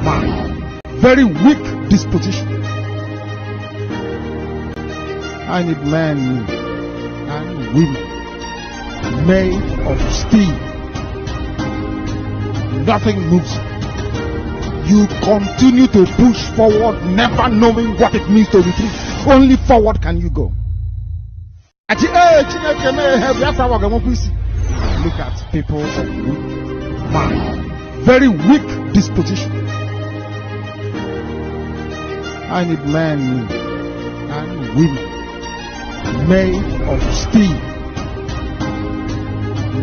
man, very weak disposition. I need men and women made of steel. Nothing moves. You continue to push forward, never knowing what it means to retreat. Only forward can you go. Look at people of man, very weak disposition. I need men and women made of steel.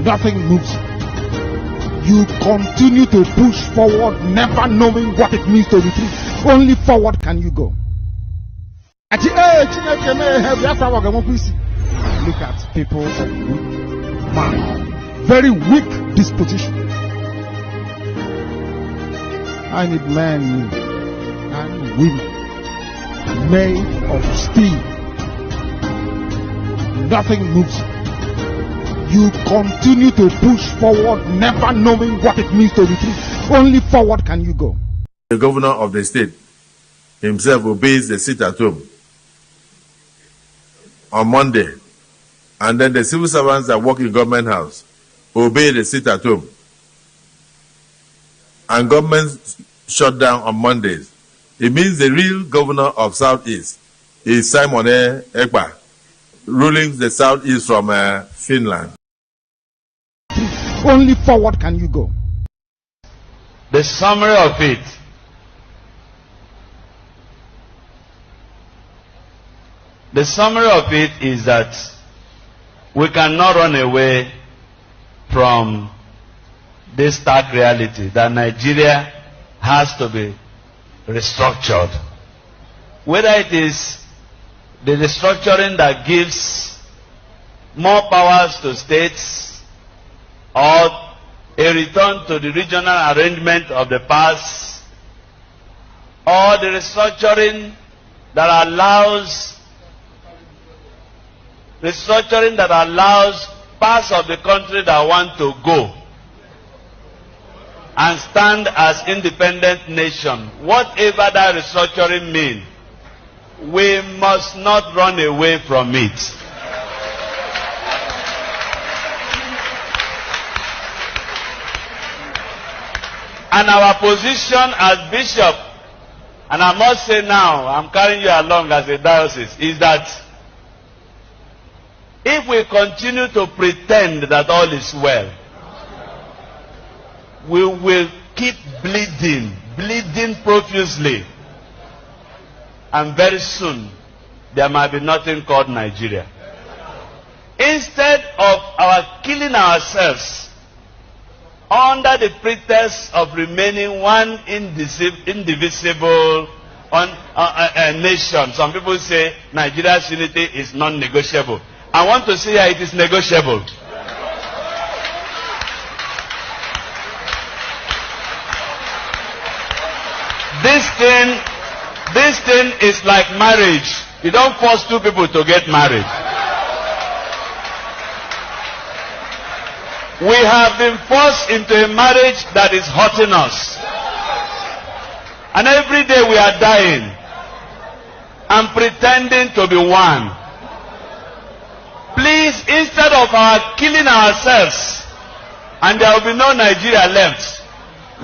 Nothing moves. You continue to push forward, never knowing what it means to retreat. Only forward can you go. Look at people of man, very weak disposition. I need men and women made of steel. Nothing moves. You continue to push forward, never knowing what it means to retreat. Only forward can you go. The governor of the state himself obeys the sit at home on Monday, and then the civil servants that work in government house obey the sit at home, and government shut down on Mondays. It means the real governor of Southeast is Simon Ekpa, ruling the Southeast from Finland. Only forward can you go. The summary of it. The summary of it is that we cannot run away from this stark reality that Nigeria has to be restructured. Whether it is the restructuring that gives more powers to states, or a return to the regional arrangement of the past, or the restructuring that allows parts of the country that want to go and stand as independent nation, whatever that restructuring means, we must not run away from it. And our position as bishop, and I must say now, I'm carrying you along as a diocese, is that if we continue to pretend that all is well, we will keep bleeding profusely. And very soon, there might be nothing called Nigeria. Instead of our killing ourselves under the pretext of remaining one indivisible nation. Some people say Nigeria's unity is non-negotiable. I want to say it is negotiable. This thing is like marriage. You don't force two people to get married. We have been forced into a marriage that is hurting us. And every day we are dying and pretending to be one. Please, instead of our killing ourselves, and there will be no Nigeria left,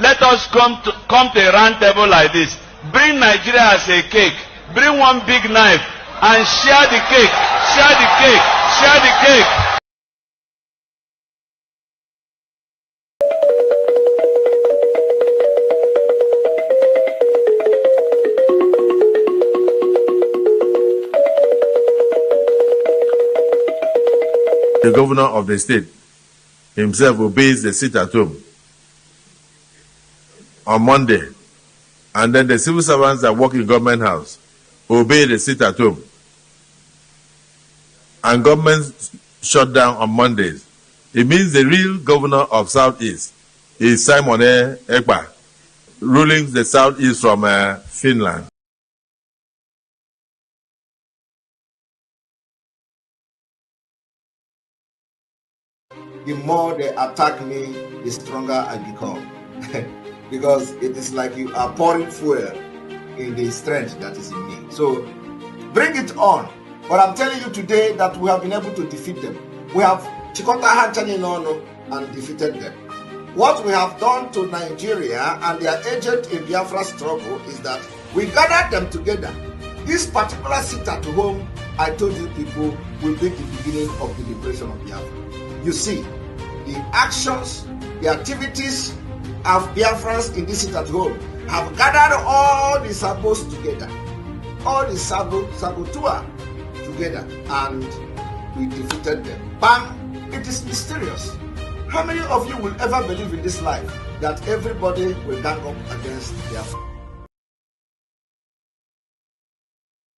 let us come to a round table like this. Bring Nigeria as a cake. Bring one big knife and share the cake. Share the cake. Share the cake. The governor of the state himself obeys the sit at home on Monday, and then the civil servants that work in government house obey the sit at home, and government shut down on Mondays. It means the real governor of Southeast is Simon Ekpa, ruling the Southeast from Finland. The more they attack me, the stronger I become. because it is like you are pouring fuel in the strength that is in me. So bring it on. But I'm telling you today that we have been able to defeat them. We have Chikota Hanchani Nono and defeated them. What we have done to Nigeria and their agent in Biafra struggle is that we gathered them together. This particular sit at home, I told you people, will be the beginning of the liberation of Biafra. You see, the actions, the activities of Biafrans in this sit at home have gathered all the sabos together, all the saboteur together, and we defeated them. Bam! It is mysterious. How many of you will ever believe in this life that everybody will gang up against Biafra?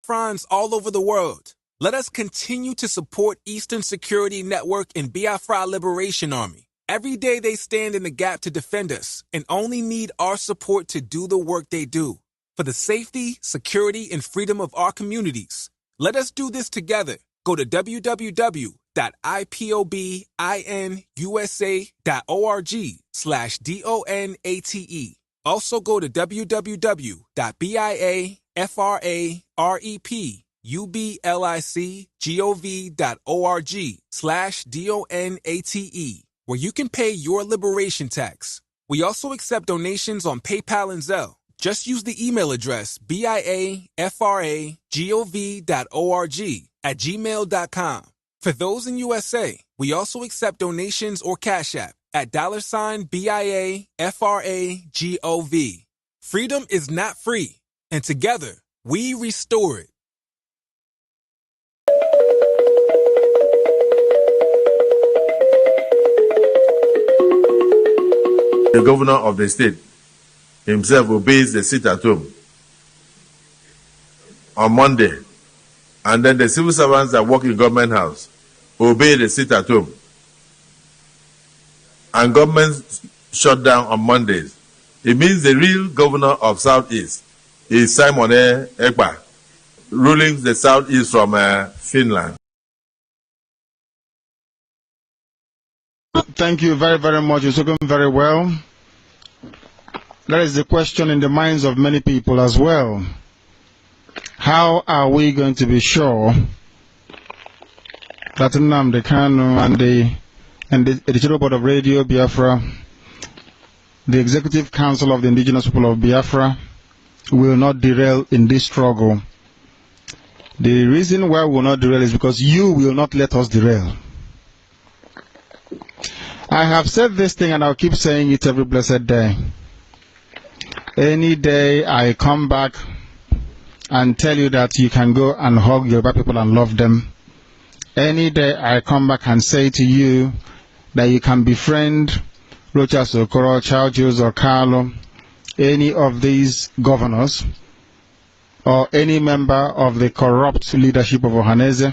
Friends all over the world, let us continue to support Eastern Security Network and BIAFRA Liberation Army. Every day they stand in the gap to defend us and only need our support to do the work they do. For the safety, security, and freedom of our communities, let us do this together. Go to www.ipobinUSA.org/DONATE. Also go to www.biafrepublicgov.org/DONATE, where you can pay your liberation tax. We also accept donations on PayPal and Zelle. Just use the email address biafragov.org@gmail.com. For those in USA, we also accept donations or Cash App at $BIAFRAGOV. Freedom is not free, and together we restore it. The governor of the state himself obeys the sit at home on Monday, and then the civil servants that work in government house obey the sit at home, and government shut down on Mondays. It means the real governor of Southeast is Simon Ekpa, ruling the Southeast from Finland. Thank you very, very much. You're spoken very well. That is the question in the minds of many people as well. How are we going to be sure that Nnamdi Kanu and the editorial board of Radio Biafra, the executive council of the indigenous people of Biafra, will not derail in this struggle? The reason why we will not derail is because you will not let us derail. I have said this thing and I'll keep saying it every blessed day. Any day I come back and tell you that you can go and hug Yoruba people and love them. Any day I come back and say to you that you can befriend Rochas Okoro, Charles or Carlo, any of these governors, or any member of the corrupt leadership of Ohaneze,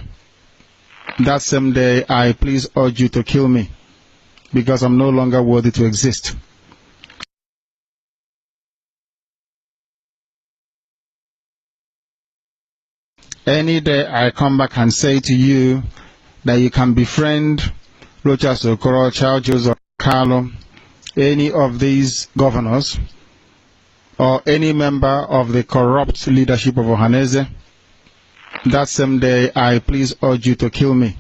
that same day I please urge you to kill me, because I'm no longer worthy to exist. Any day I come back and say to you that you can befriend Rochas Okoro, Charles or Carlo, any of these governors, or any member of the corrupt leadership of Ohaneze, that same day I please urge you to kill me,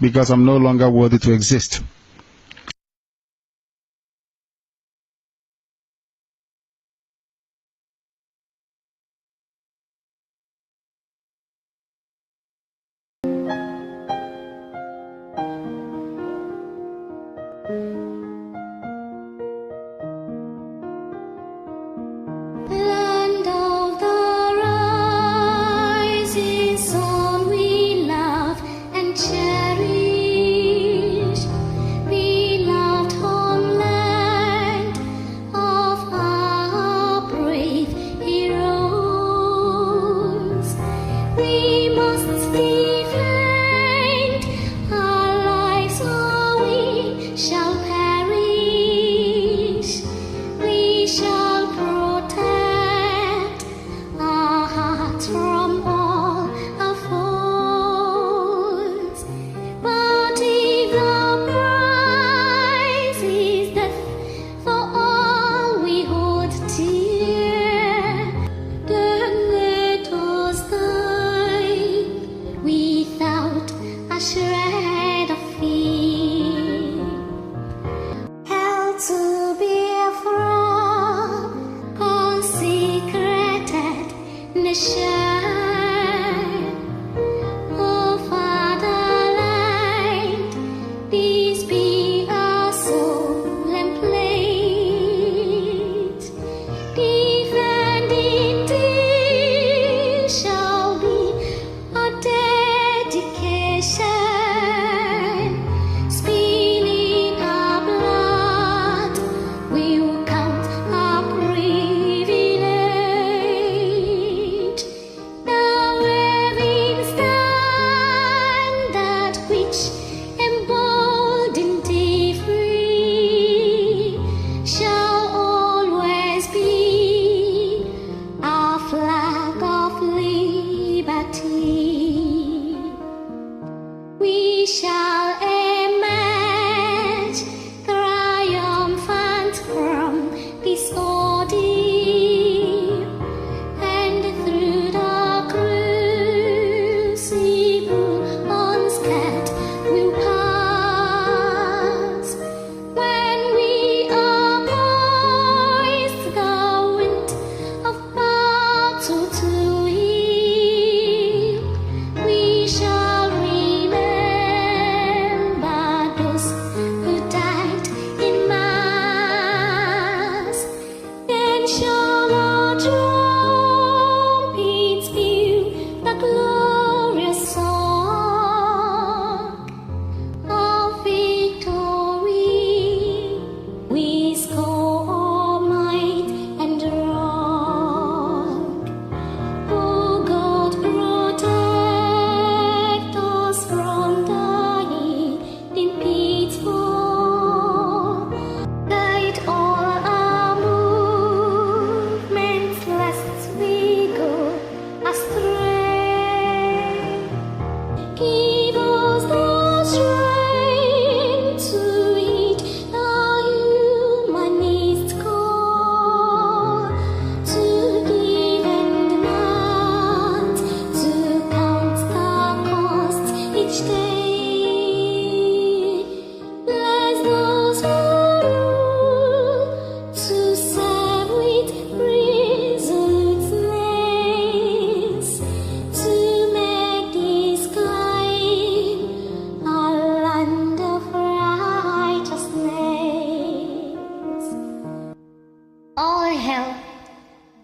because I'm no longer worthy to exist. Land of the rising sun, we love and cherish.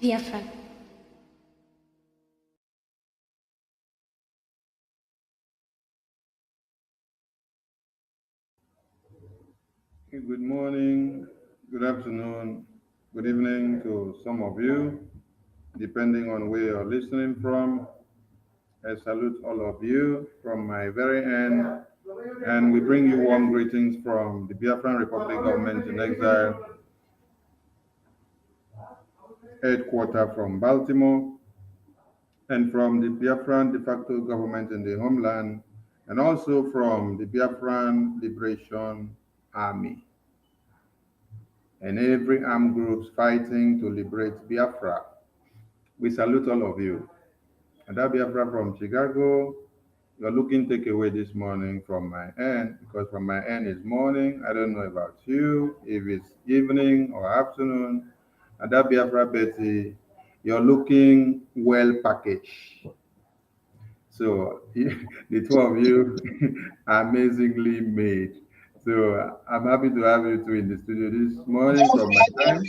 BIAFRA. Good morning, good afternoon, good evening to some of you, depending on where you're listening from. I salute all of you from my very end, and we bring you warm greetings from the Biafran Republic Government in Exile, headquarters from Baltimore, and from the Biafran de facto government in the homeland, and also from the Biafran Liberation Army and every armed groups fighting to liberate Biafra. We salute all of you. And that Biafra from Chicago, you're looking takeaway this morning from my end, because from my end is morning. I don't know about you, if it's evening or afternoon. And that Biafra Betty, you're looking well packaged. So the two of you are amazingly made. So I'm happy to have you two in the studio this morning from my time.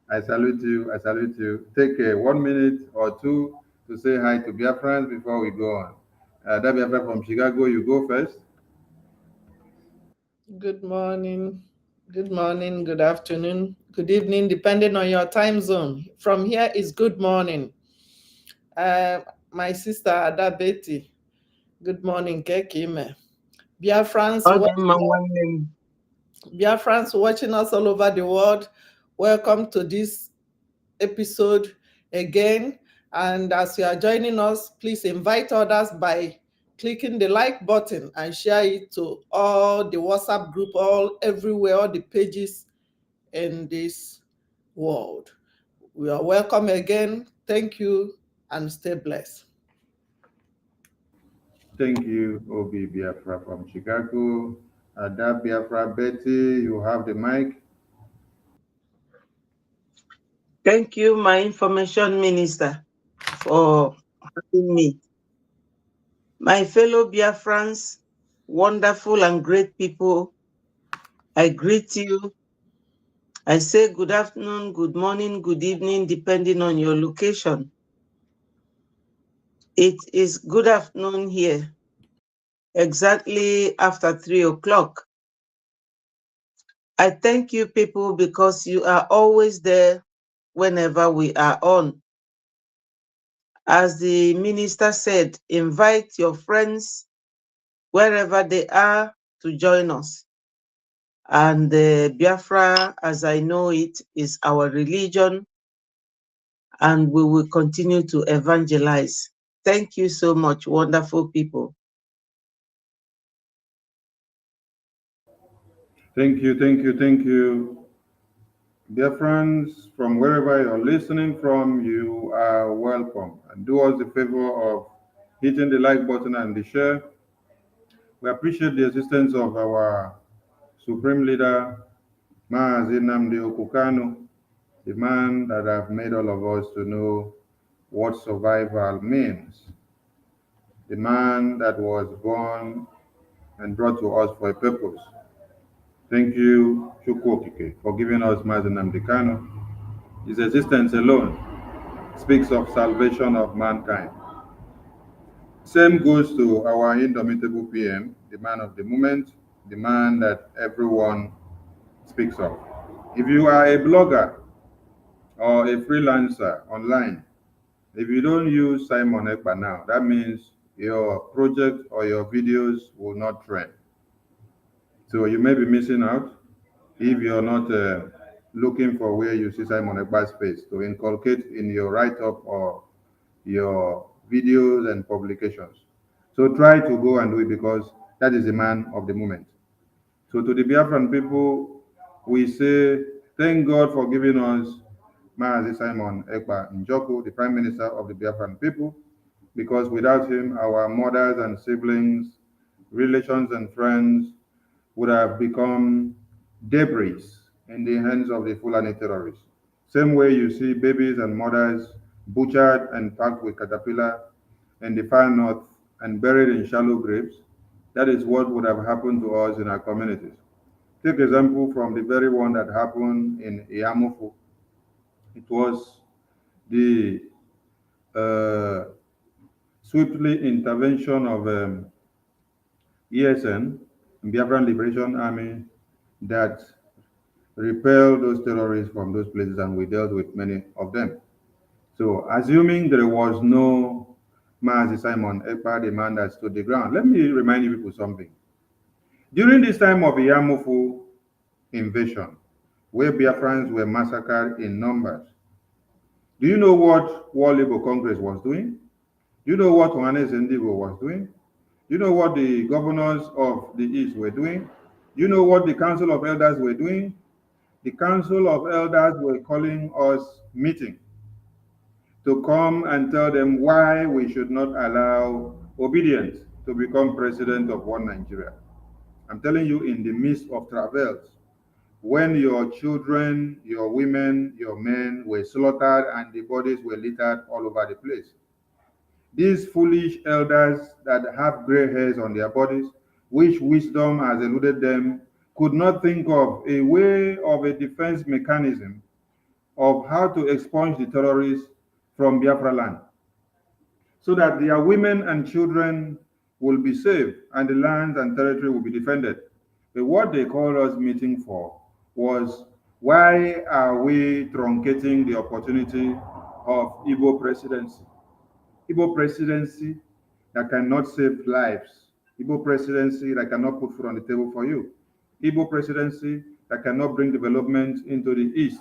I salute you. I salute you. Take 1 minute or two to say hi to Biafrans before we go on. That Biafra from Chicago, you go first. Good morning, good afternoon, good evening, depending on your time zone. From here is good morning. My sister Ada Betty, good morning, Kekime. Biafrans watching us all over the world, welcome to this episode again. And as you are joining us, please invite others by clicking the like button and share it to all the WhatsApp group, all everywhere, all the pages in this world. We are welcome again. Thank you and stay blessed. Thank you, Obi Biafra from Chicago. That Biafra Betty, you have the mic. Thank you, my information minister, for having me. My fellow Biafrans, wonderful and great people, I greet you. I say good afternoon, good morning, good evening, depending on your location. It is good afternoon here, exactly after 3 o'clock. I thank you people because you are always there whenever we are on. As the minister said, invite your friends wherever they are to join us. And Biafra, as I know it, is our religion, and we will continue to evangelize. Thank you so much, wonderful people. Thank you, thank you, thank you. Dear friends, from wherever you're listening from, you are welcome. And do us the favor of hitting the like button and the share. We appreciate the assistance of our Supreme Leader, Maazi Nnamdi Okukanu, the man that have made all of us to know what survival means, the man that was born and brought to us for a purpose. Thank you, Ojukwu, for giving us Maazi Nnamdi Kanu. His existence alone speaks of salvation of mankind. Same goes to our indomitable PM, the man of the moment, the man that everyone speaks of. If you are a blogger or a freelancer online, if you don't use Simon Ekpa now, that means your project or your videos will not trend. So you may be missing out if you're not looking for where you see Simon Ekpa's face to inculcate in your write-up or your videos and publications. So try to go and do it because that is the man of the moment. So to the Biafran people, we say thank God for giving us Maazi Simon Ekpa Njoku, the Prime Minister of the Biafran people, because without him, our mothers and siblings, relations and friends would have become debris in the hands of the Fulani terrorists. Same way you see babies and mothers butchered and packed with caterpillar in the far north and buried in shallow graves, that is what would have happened to us in our communities. Take example from the very one that happened in Iyamufu. It was the swiftly intervention of ESN, Biafran Liberation Army, that repelled those terrorists from those places, and we dealt with many of them. So, assuming there was no Mazi Simon Ekpa, the man that stood the ground, let me remind you people something. During this time of the Yamufu invasion, where Biafrans were massacred in numbers, do you know what World Labour Congress was doing? Do you know what Johannes Ndigo was doing? Do you know what the governors of the East were doing? Do you know what the Council of Elders were doing? The Council of Elders were calling us meeting to come and tell them why we should not allow obedience to become president of one Nigeria. I'm telling you, in the midst of travails, when your children, your women, your men were slaughtered and the bodies were littered all over the place. These foolish elders that have gray hairs on their bodies, which wisdom has eluded them, could not think of a way of a defense mechanism of how to expunge the terrorists from Biafra land, so that their women and children will be saved and the land and territory will be defended. But what they called us meeting for was, why are we truncating the opportunity of Igbo presidency? Igbo presidency that cannot save lives. Igbo presidency that cannot put food on the table for you. Igbo presidency that cannot bring development into the East.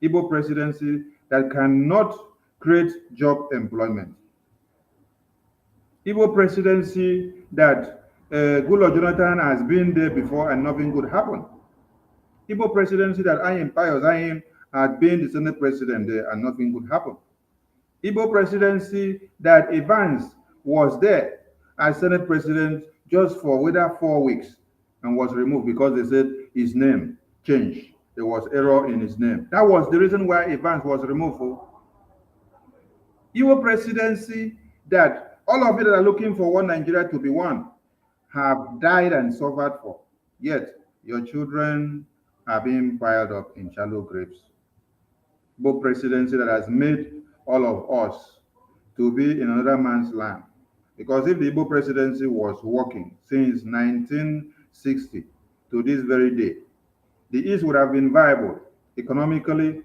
Igbo presidency that cannot create job employment. Igbo presidency that Goodluck Jonathan has been there before and nothing good happened. Igbo presidency that Ayim Pius Ayim had been the Senate president there and nothing good happened. Igbo presidency that Evans was there as Senate president just for whether 4 weeks and was removed because they said his name changed. There was error in his name. That was the reason why Evans was removed. Igbo presidency that all of you that are looking for one Nigeria to be one have died and suffered for. Yet your children are being piled up in shallow graves. Igbo presidency that has made all of us to be in another man's land. Because if the Igbo presidency was working since 1960 to this very day, the East would have been viable economically,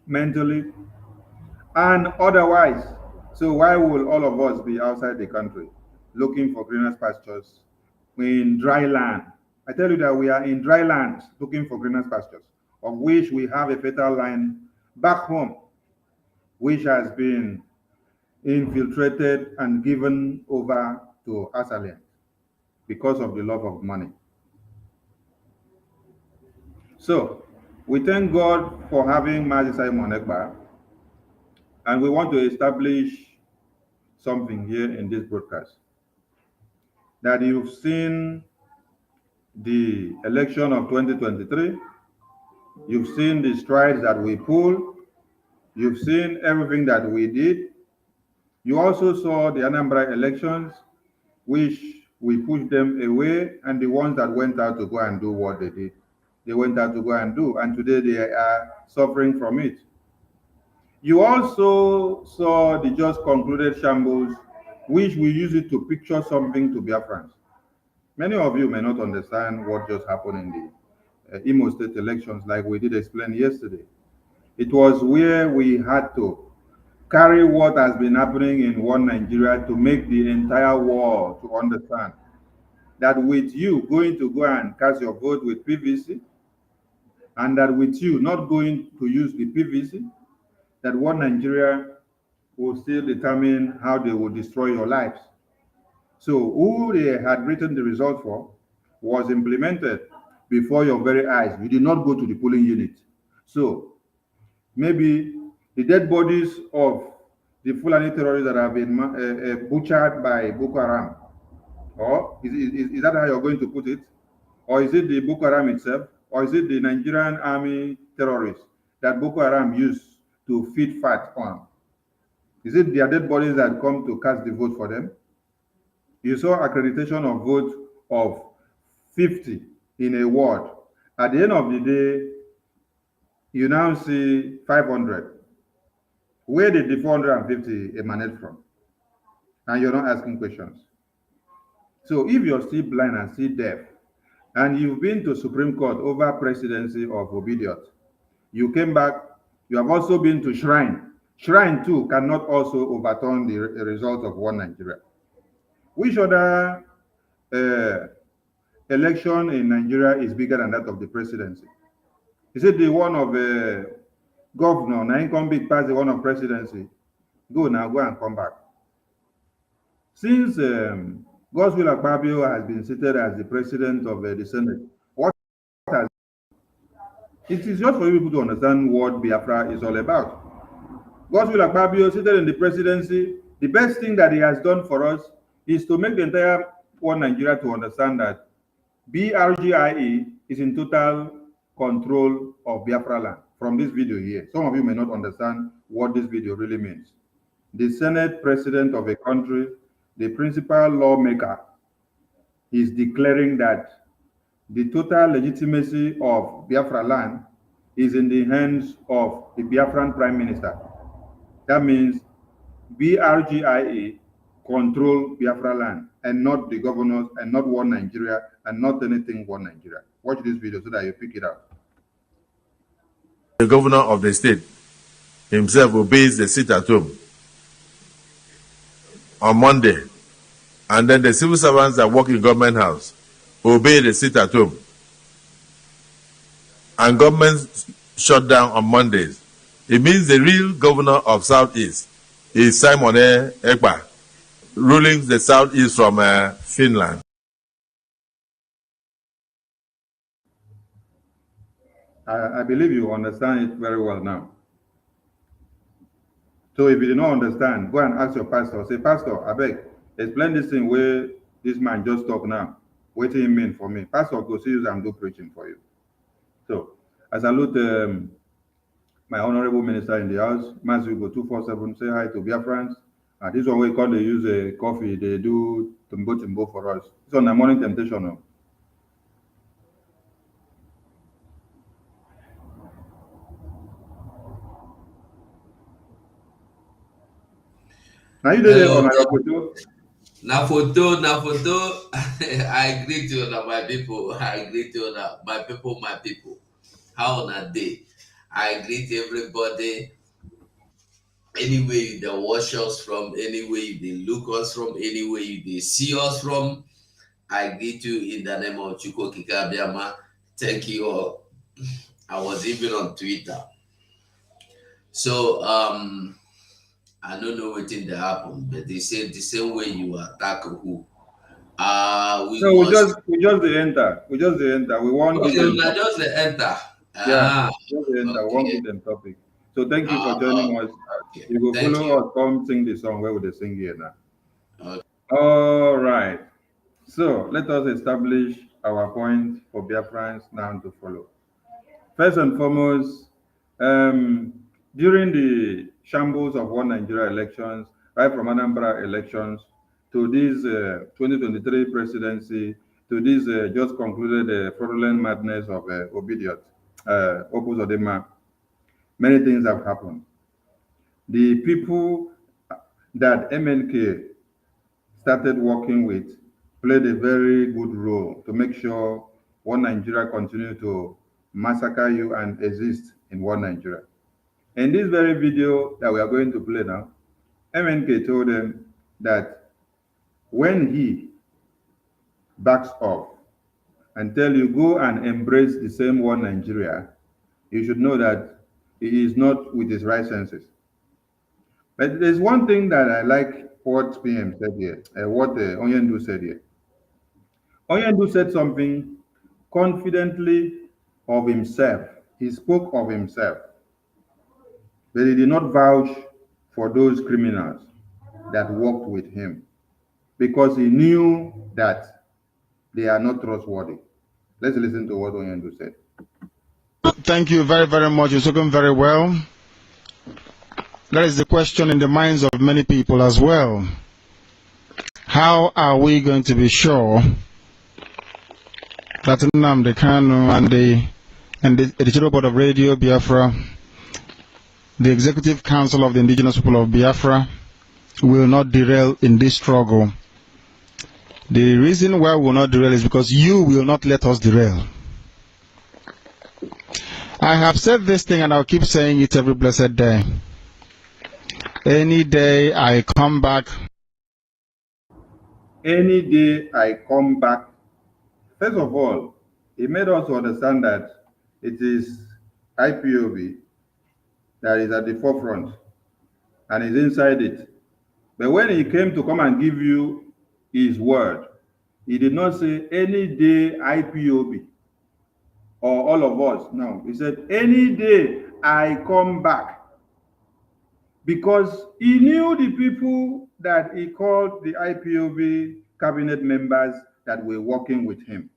mentally, and otherwise. So why will all of us be outside the country looking for greener pastures in dry land? I tell you that we are in dry land looking for greener pastures, of which we have a fertile land back home, which has been infiltrated and given over to Asalians because of the love of money. So we thank God for having Mazi Simon Ekpa, and we want to establish something here in this broadcast, that you've seen the election of 2023, you've seen the strides that we pulled, you've seen everything that we did. You also saw the Anambra elections, which we pushed them away, and the ones that went out to go and do what they did, they went out to go and do, and today they are suffering from it. You also saw the just concluded shambles, which we use it to picture something to Biafrans. Many of you may not understand what just happened in the Imo State elections, like we did explain yesterday. It was where we had to carry what has been happening in one Nigeria to make the entire world to understand that with you going to go and cast your vote with PVC, and that with you not going to use the PVC, that one Nigeria will still determine how they will destroy your lives. So who they had written the result for was implemented before your very eyes. You did not go to the polling unit. So maybe the dead bodies of the Fulani terrorists that have been butchered by Boko Haram, or is that how you're going to put it? Or is it the Boko Haram itself? Or is it the Nigerian army terrorists that Boko Haram used to feed fat on? Is it their dead bodies that come to cast the vote for them? You saw accreditation of vote of 50 in a ward. At the end of the day, you now see 500 Where did the 450 emanate from? And you're not asking questions. So if you're still blind and still deaf, and you've been to Supreme Court over presidency of Obidiot, you came back, you have also been to Shrine. Shrine too cannot also overturn the result of one Nigeria. Which other election in Nigeria is bigger than that of the presidency? Is it the one of governor? Now income big past the one of presidency. Go now, go and come back. Since Godswill Akpabio has been seated as the president of the Senate, what has it is just for you people to understand what Biafra is all about. Godswill Akpabio seated in the presidency, the best thing that he has done for us is to make the entire one Nigeria to understand that Brgie is in total control of Biafra land. From this video here, some of you may not understand what this video really means. The Senate president of a country, the principal lawmaker, is declaring that the total legitimacy of Biafra land is in the hands of the Biafran prime minister. That means Brgie control Biafra land and not the governors and not one Nigeria and not anything one Nigeria. Watch this video so that you pick it up. The governor of the state himself obeys the sit at home on Monday, and then the civil servants that work in government house obey the sit at home, and government shut down on Mondays. It means the real governor of Southeast is Simon Ekpa, ruling the Southeast from Finland. I believe you understand it very well now. So if you do not understand, go and ask your pastor. Say, Pastor, I beg, explain this thing where this man just talk now. What do you mean for me? Pastor, go see you and do preaching for you. So I salute my honorable minister in the house, Matthew Go 247. Say hi to Biafrans. This one we call they use a coffee. They do timbo for us. It's on the morning temptation now. Now you did it on your photo. Na photo. I greet you now, my people. I greet you now, my people. How on a day? I greet everybody. Anywhere they watch us from, anywhere they look us from, anywhere they see us from, I greet you in the name of Ojukwu Kikabiama. Thank you all. I was even on Twitter. So I don't know what thing that happened, but they said the same way you attack who. We just enter. We want okay, just the enter. Just the enter. We want them topic. So thank you for joining us. Okay. You will follow us. Come sing the song. Where would they sing here now? Okay. All right. So let us establish our point for Biafrans now to follow. First and foremost, during the shambles of one Nigeria elections, right from Anambra elections to this 2023 presidency, to this just concluded fraudulent madness of Obidiot, Opus Odema, many things have happened. The people that MNK started working with played a very good role to make sure one Nigeria continue to massacre you and exist in one Nigeria. In this very video that we are going to play now, MNK told them that when he backs off and tell you go and embrace the same one Nigeria, you should know that he is not with his right senses. But there's one thing that I like what PM said here, what Onyendu said here. Onyendu said something confidently of himself. He spoke of himself. But he did not vouch for those criminals that worked with him because he knew that they are not trustworthy. Let's listen to what Onyendu said. Thank you very, very much. You've spoken very well. That is the question in the minds of many people as well. How are we going to be sure that Nnamdi Kanu and the editorial board of Radio Biafra the Executive Council of the Indigenous People of Biafra will not derail in this struggle. The reason why we will not derail is because you will not let us derail. I have said this thing and I'll keep saying it every blessed day. Any day I come back. Any day I come back. First of all, he made us understand that it is IPOB that is at the forefront and is inside it. But when he came to come and give you his word, he did not say any day IPOB or all of us. No, he said any day I come back. Because he knew the people that he called the IPOB cabinet members that were working with him.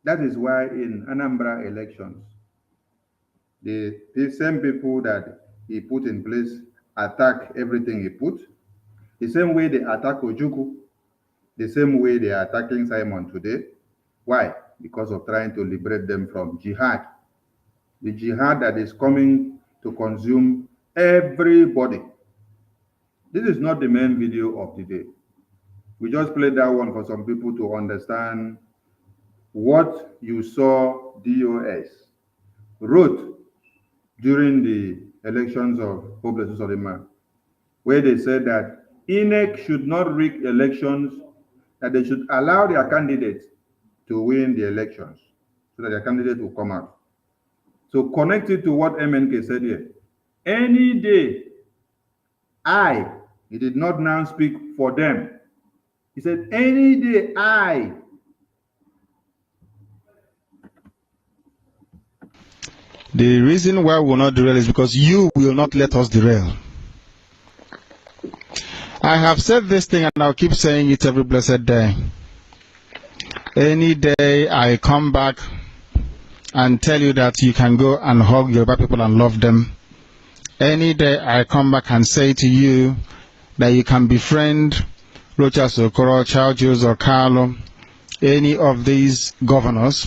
That is why in Anambra elections, the same people that he put in place attack everything he put. The same way they attack Ojukwu, the same way they are attacking Simon today. Why? Because of trying to liberate them from Jihad. The Jihad that is coming to consume everybody. This is not the main video of the day. We just played that one for some people to understand what you saw DOS wrote during the elections of Hopeless Solima, where they said that INEC should not rig elections, that they should allow their candidates to win the elections so that their candidate will come out. So connect it to what MNK said here. Any day, he did not now speak for them. He said, any day, The reason why we will not derail is because you will not let us derail. I have said this thing and I'll keep saying it every blessed day. Any day I come back and tell you that you can go and hug Yoruba people and love them. Any day I come back and say to you that you can befriend Rochas Okoro, Charles or Carlo, any of these governors,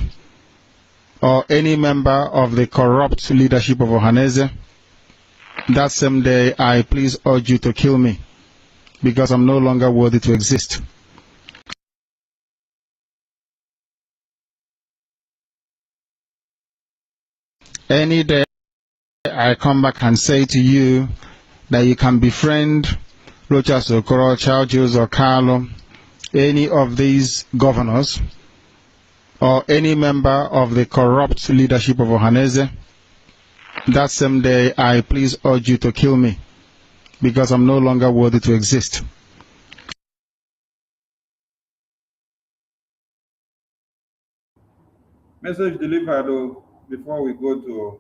or any member of the corrupt leadership of Ohaneze, that same day I please urge you to kill me, because I'm no longer worthy to exist. Any day I come back and say to you that you can befriend Rochas Okoro, Charles or Carlo, any of these governors, or any member of the corrupt leadership of Ohaneze, that same day I please urge you to kill me, because I'm no longer worthy to exist. Message delivered before we go to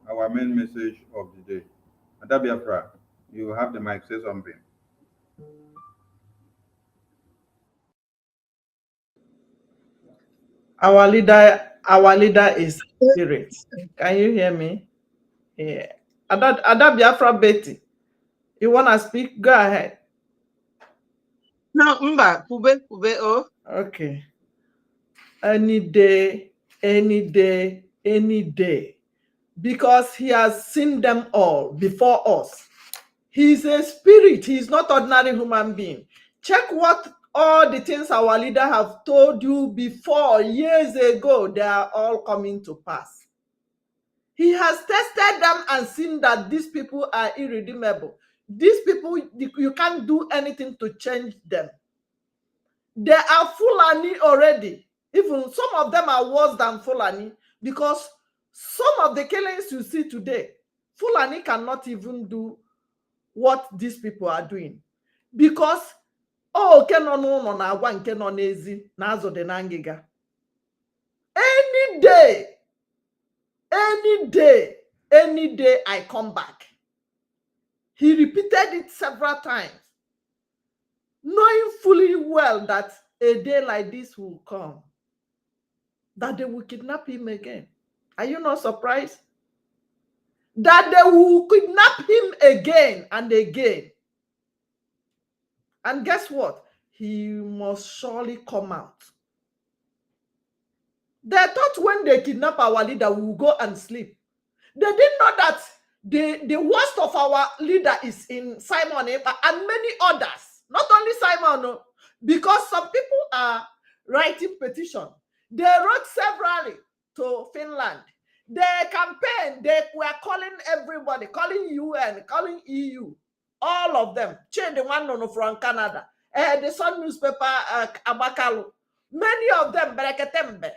our main message of the day. BIAFRA, you have the mic, say something. Our leader is spirit. Can you hear me? Yeah. Ada Biafra Betty, you want to speak? Go ahead. No, Mba, Kube, oh. Okay. Any day, any day, any day. Because he has seen them all before us. He's a spirit. He's not ordinary human being. Check what all the things our leader have told you before, years ago, they are all coming to pass. He has tested them and seen that these people are irredeemable. These people, you can't do anything to change them. They are Fulani already. Even some of them are worse than Fulani, because some of the killings you see today, Fulani cannot even do what these people are doing. Because, oh, any day, any day I come back. He repeated it several times, knowing fully well that a day like this will come, that they will kidnap him again. Are you not surprised? That they will kidnap him again and again. And guess what? He must surely come out. They thought when they kidnap our leader, we will go and sleep. They didn't know that The worst of our leader is in Simon Ekpa and many others. Not only Simon, no, because some people are writing petition. They wrote severally to Finland. Their campaign, they were calling everybody, calling UN, calling EU, all of them. Change the one from Canada. The Sun newspaper, Abakalu. Many of them, Bereketembe.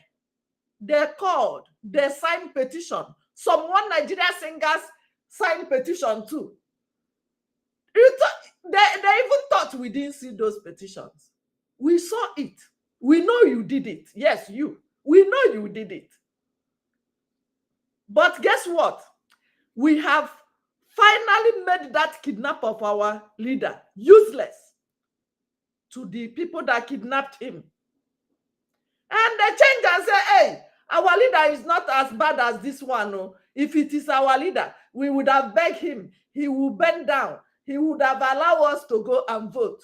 They called, they signed petition. Some one Nigeria singers signed petition too. They even thought we didn't see those petitions. We saw it. We know you did it. Yes, you. We know you did it. But guess what? We have finally made that kidnap of our leader useless to the people that kidnapped him. And they change and say, hey, our leader is not as bad as this one. No. If it is our leader, we would have begged him. He would bend down. He would have allowed us to go and vote.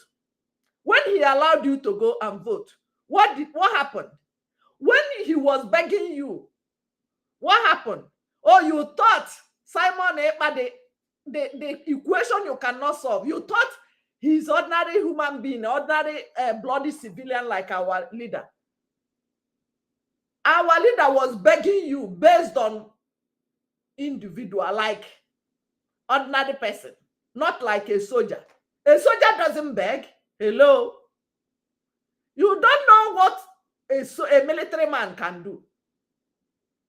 When he allowed you to go and vote, what happened? When he was begging you, what happened? Oh, you thought Simon Ekpa, the equation you cannot solve. You thought he's ordinary human being, ordinary bloody civilian like our leader. Our leader was begging you based on individual, like ordinary person, not like a soldier. A soldier doesn't beg. Hello? You don't know what a military man can do.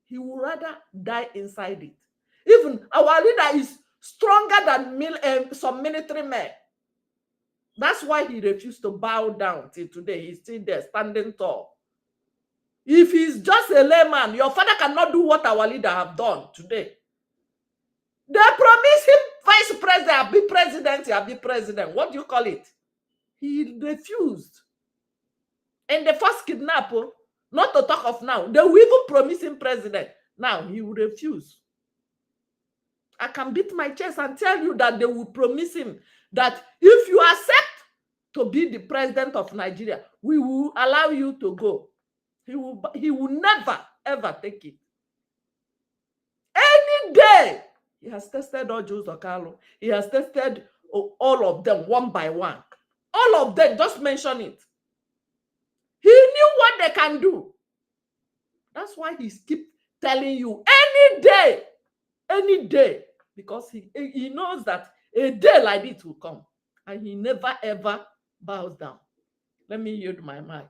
He would rather die inside it. Even our leader is stronger than some military men. That's why he refused to bow down till today. He's still there, standing tall. If he's just a layman, your father cannot do what our leader have done today. They promise him vice president, I'll be president, I'll be president. What do you call it? He refused. And the first kidnap, not to talk of now, they will even promise him president. Now he will refuse. I can beat my chest and tell you that they will promise him that if you accept to be the president of Nigeria, we will allow you to go. He will never, ever take it. Any day, he has tested Ojukwu. He has tested all of them one by one. All of them, just mention it. He knew what they can do. That's why he keeps telling you any day, because he knows that a day like this will come, and he never ever bows down. Let me yield my mic.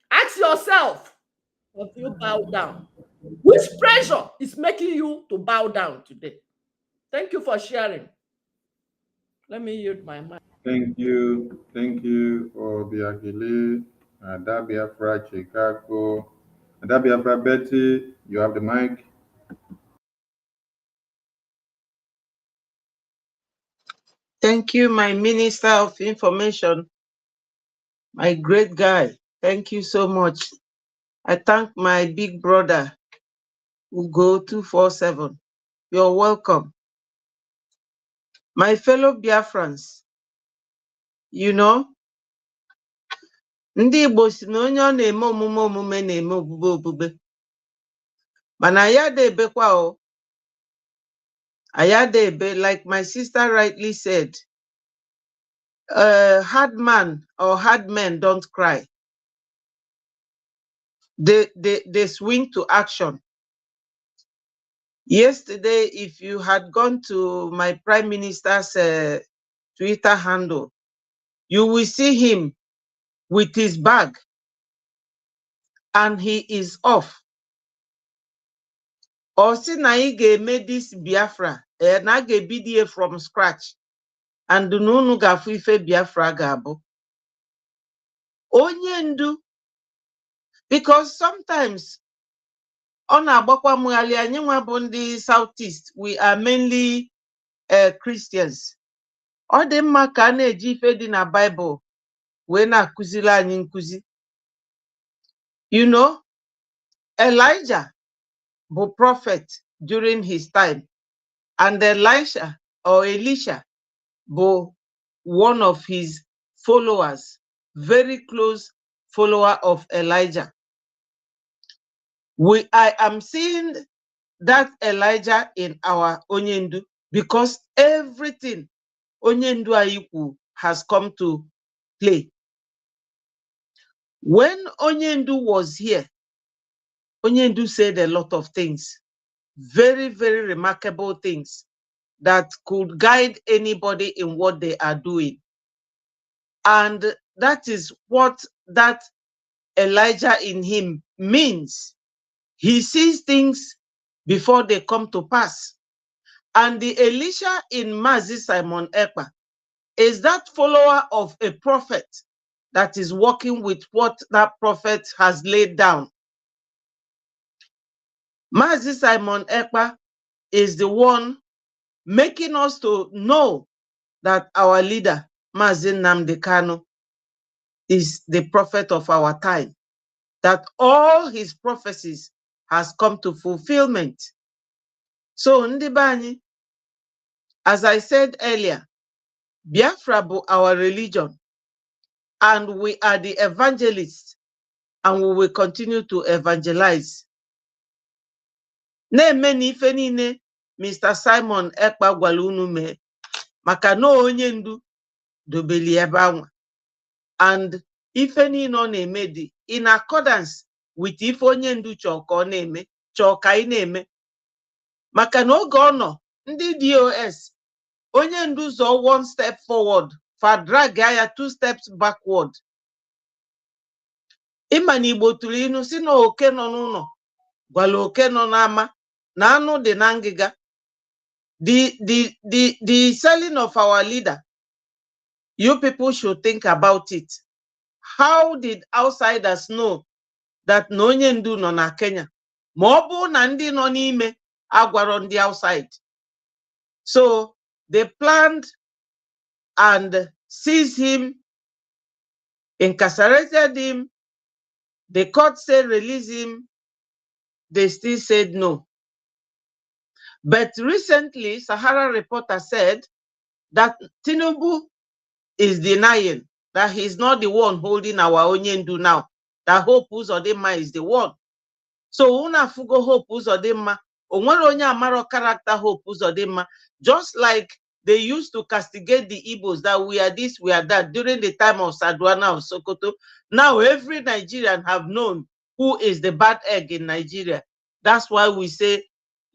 Ask yourself, if you bow down, which pressure is making you to bow down today? Thank you for sharing. Let me yield my mic. Thank you, Obiagile, BIAFRA, Chicago, BIAFRA, Betty. You have the mic. Thank you, my Minister of Information, my great guy. Thank you so much. I thank my big brother, Ugo 247. You're welcome. My fellow Biafrans, you know, ndị Igbo si na onye ọ na-eme omume na-eme obube. Mana ayadebekwa o. Ayadebe, like my sister rightly said, hard man or hard men don't cry. They swing to action. Yesterday, if you had gone to my Prime Minister's Twitter handle, you will see him with his bag, and he is off. Or see na ị made this Biafra, na ga-ebido from scratch, and nunu gafu ife Biafra ga-abụ. Onye ndu, because sometimes on na-agbakwa mghali anyị nwa bụ ndị Southeast, we are mainly Christians. Ọ dị mma ka a na-eji ife dị na Bible wee na-akụziri anyị nkụzi. You know, Elijah bụ prophet during his time, and Elisha bụ one of his followers, very close follower of Elijah. I am seeing that Elijah in our Onyendu, because everything Onyendu Ojukwu has come to play. When Onyendu was here, Onyendu said a lot of things, very, very remarkable things that could guide anybody in what they are doing. And that is what that Elijah in him means. He sees things before they come to pass. And the Elisha in Mazi Simon Ekpa is that follower of a prophet that is working with what that prophet has laid down. Mazi Simon Ekpa is the one making us to know that our leader, Mazi Nnamdi Kanu, is the prophet of our time, that all his prophecies has come to fulfillment. So, Ndibani, as I said earlier, Biafra bu our religion, and we are the evangelists, and we will continue to evangelize. Na-emeni ife niile Mr. Simon Ekpa gwara unu mee, maka na onye ndu dobeli ebe anwa. And ife niile ọ na-eme dị in accordance with ife onye ndu chọọ ka ọ na-eme, chọọ ka anyị na-eme. Maka na oge ọ nọ, ndị DOS, onye ndu zọ 1 step forward, fa drag ya 2 steps backward. Ịma na Igbo tụrụ inu si na oke nọ n'ụlọ gwala oke nọ n'ama na anụ dị na ngịga. The selling of our leader, you people should think about it. How did outsiders know that na onye ndu nọ na Kenya? Ma ọ bụ na ndị nọ n'ime agwaro ndị outside. So they planned and seized him, incarcerated him. The court said release him. They still said no. But recently, Sahara Reporter said that Tinubu is denying that he's not the one holding our Onyendu now. That Hope Uzodinma is the one. So una fugo Hope Uzodinma, onwere onye amaro character Hope Uzodinma, just like they used to castigate the Igbos that we are this, we are that during the time of Sadwana of Sokoto. Now every Nigerian have known who is the bad egg in Nigeria. That's why we say,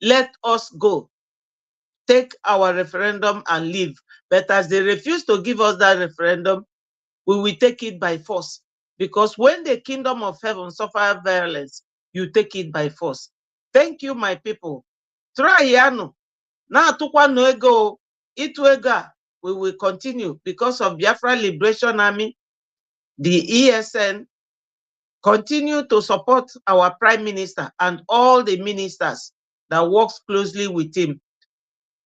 let us go, take our referendum and leave. But as they refuse to give us that referendum, we will take it by force. Because when the kingdom of heaven suffer violence, you take it by force. Thank you, my people. Try yano. Na tukwa no ego, itu ega. We will continue because of Biafra Liberation Army, the ESN, continue to support our Prime Minister and all the ministers that works closely with him.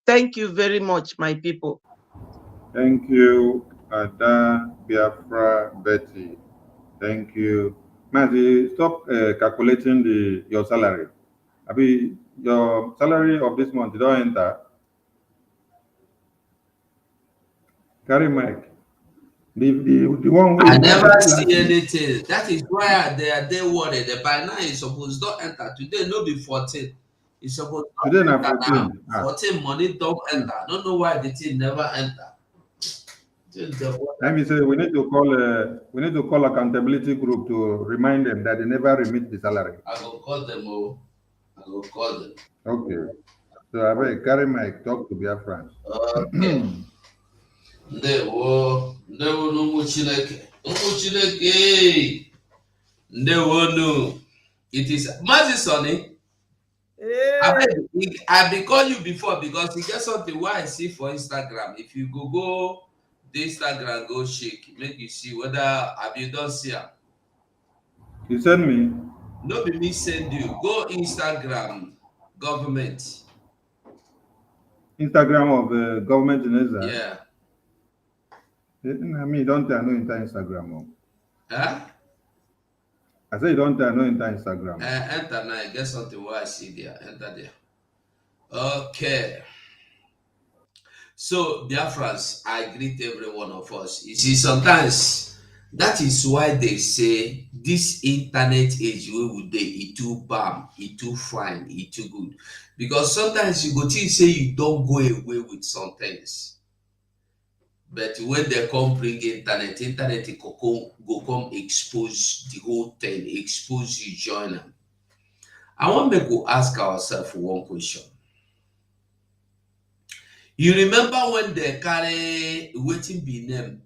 Thank you very much, my people. Thank you, Ada Biafra Betty. Thank you. Mazi, stop calculating your salary. Abi, your salary of this month, you don't enter. Carry mic. The one I never see anything. That is why they worried. By now it's supposed to enter. Today no be 14. It's supposed to today enter na 14. now. 14 money don't enter. I don't know why the thing never enter. Let me say we need to call accountability group to remind them that they never remit the salary. I will call them. Oh, I will call them. Okay. So I will carry mic, talk to Biafra. Okay. Ndewo no Chineke. Ndewo no. It is Mazi Sonny. I been call you before because he get something why I see for Instagram. If you go the Instagram, go shake, make you see whether have you done see him. You send me? No be me send you. Go Instagram government. Instagram of the government in Israel. Yeah. I mean, don't I know into Instagram? Huh? I say don't I know into Instagram. Enter now. Get something where I see there. Enter there. Okay. So, Biafrans, I greet every one of us. You see, sometimes That is why they say this internet age wey we dey, e too bam, e too fine, e too good. Because sometimes you go think say you don go away with some things. But when they come bring internet go come expose the whole thing, expose you, join them. I want make we ask ourselves one question. You remember when they carry wetin be name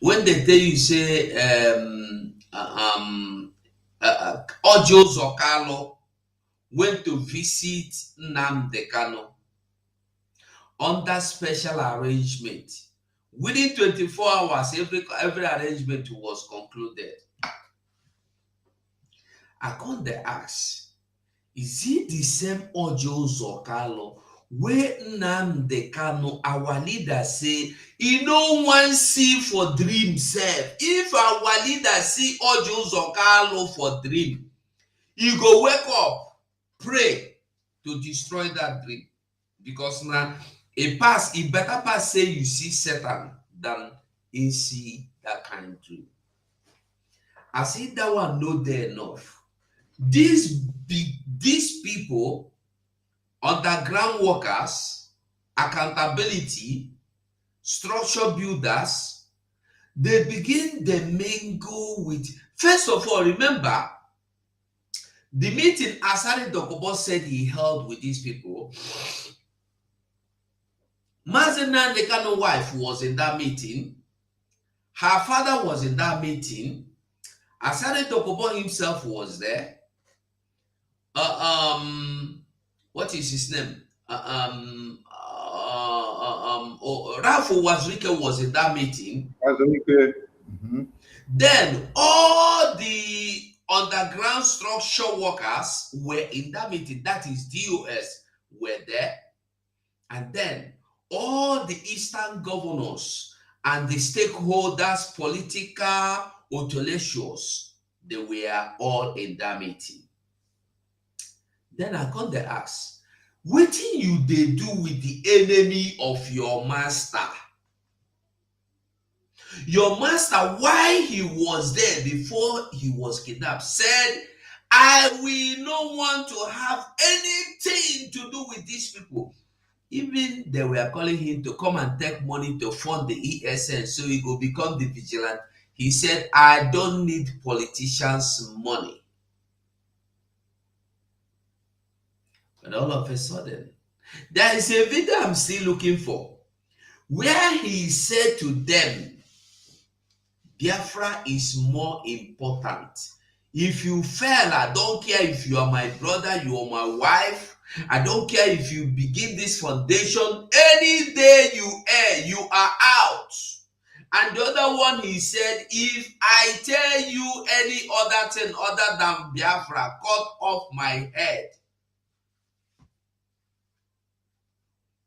when they tell you say Ojo Zokalo went to visit Nnamdi Kanu under special arrangement. Within 24 hours, every arrangement was concluded. I come dey ask, is it the same Ojo Zokalo wey Nnamdi Kanu, our leader, say he no wan see for dream sef? If our leader see Ojo Zokalo for dream, he go wake up, pray to destroy that dream. Because now it better pass say you see Satan than he see that kind of dream. As if that one no there enough. These people, underground workers, accountability, structure builders, they begin to mingle with. First of all, remember the meeting Asari Dokubo said he held with these people. Mazi Nnamdi Kanu's wife was in that meeting. Her father was in that meeting. Asari Dokubo himself was there. What is his name? Rafu Wazirike was in that meeting. Then all the underground structure workers were in that meeting. That is DOS were there. And then all the Eastern governors and the stakeholders, political intellectuals, they were all in that meeting. Then I come to ask, what you they do with the enemy of your master? Your master, why he was there before he was kidnapped, said, I will not want to have anything to do with these people. Even they were calling him to come and take money to fund the ESN so he will become the vigilant. He said, I don't need politicians' money. But all of a sudden, there is a video I'm still looking for where he said to them, Biafra is more important. If you fail, I don't care if you are my brother, you are my wife. I don't care if you begin this foundation. Any day you err, you are out. And the other one, he said, if I tell you any other thing other than Biafra, cut off my head.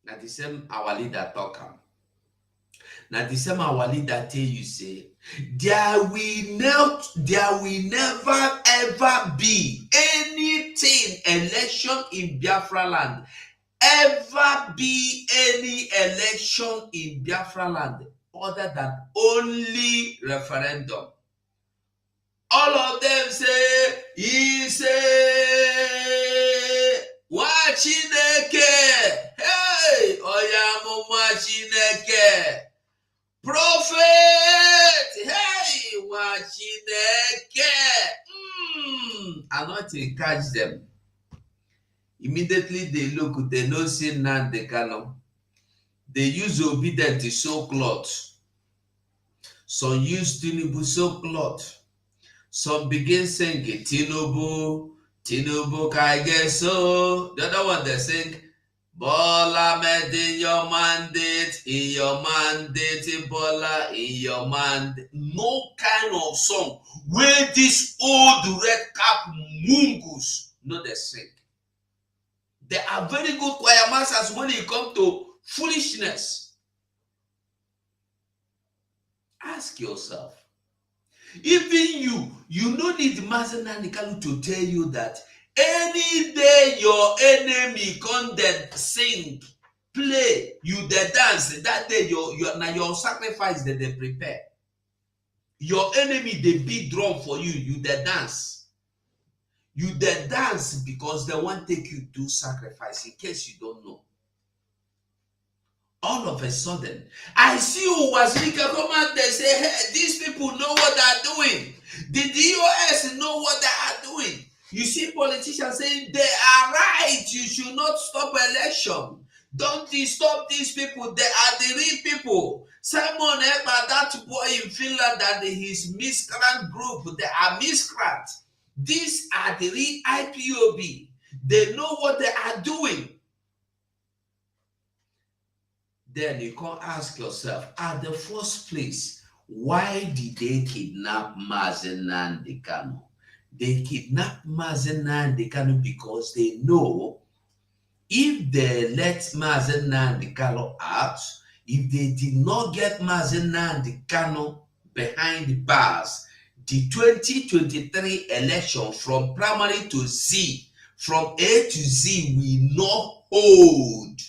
Now the same our leader talk am. Now the same our leader tell you say, there will never ever be anything election in Biafra land. Ever be any election in Biafra land other than only referendum. All of them say, he say, wa Chineke, hey, oyamuma Chineke, prophet, hey, wa Chineke, anointing catch them. Immediately they look, they know say Nnamdi Kanu. They use obedient to sew cloth. Some use Tinubu sew cloth. Some begin singing Tinubu, Tinubu Kaigeso. The other one they sing Bola made in your mandate, Bola in your mandate. No kind of song where this old red cap mungus no they sing. They are very good choir masters when it comes to foolishness. Ask yourself. Even you no need Mazi Nnamdi Kanu to tell you that any day your enemy come dead sing play, you the dance. That day, your sacrifice that they prepare. Your enemy, they beat drum for you, you the dance. You the dance because they want to take you to sacrifice, in case you don't know. All of a sudden, I see who was Wazirika come out, they say, hey, these people know what they're doing. The DOS know what they are doing. You see politicians saying they are right. You should not stop election. Don't disturb these people. They are the real people. Simon Ekpa, that boy in Finland, that his miscreant group, they are miscreant. These are the real IPOB. They know what they are doing. Then you can ask yourself, at the first place, why did they kidnap Mazen Nnamdi Kanu? They kidnapped Mazen Nnamdi Kanu because they know if they let Mazen Nnamdi Kanu out, if they did not get Mazen Nnamdi Kanu behind the bars, the 2023 election from primary to Z, from A to Z, will not hold.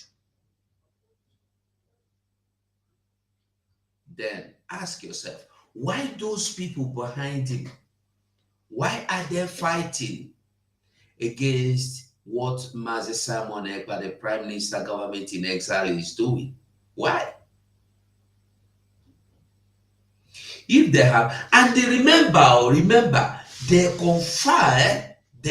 Then ask yourself, why those people behind him? Why are they fighting against what Mazi Simon Ekpa, the Prime Minister government in exile, is doing? Why? If they have, and they remember, they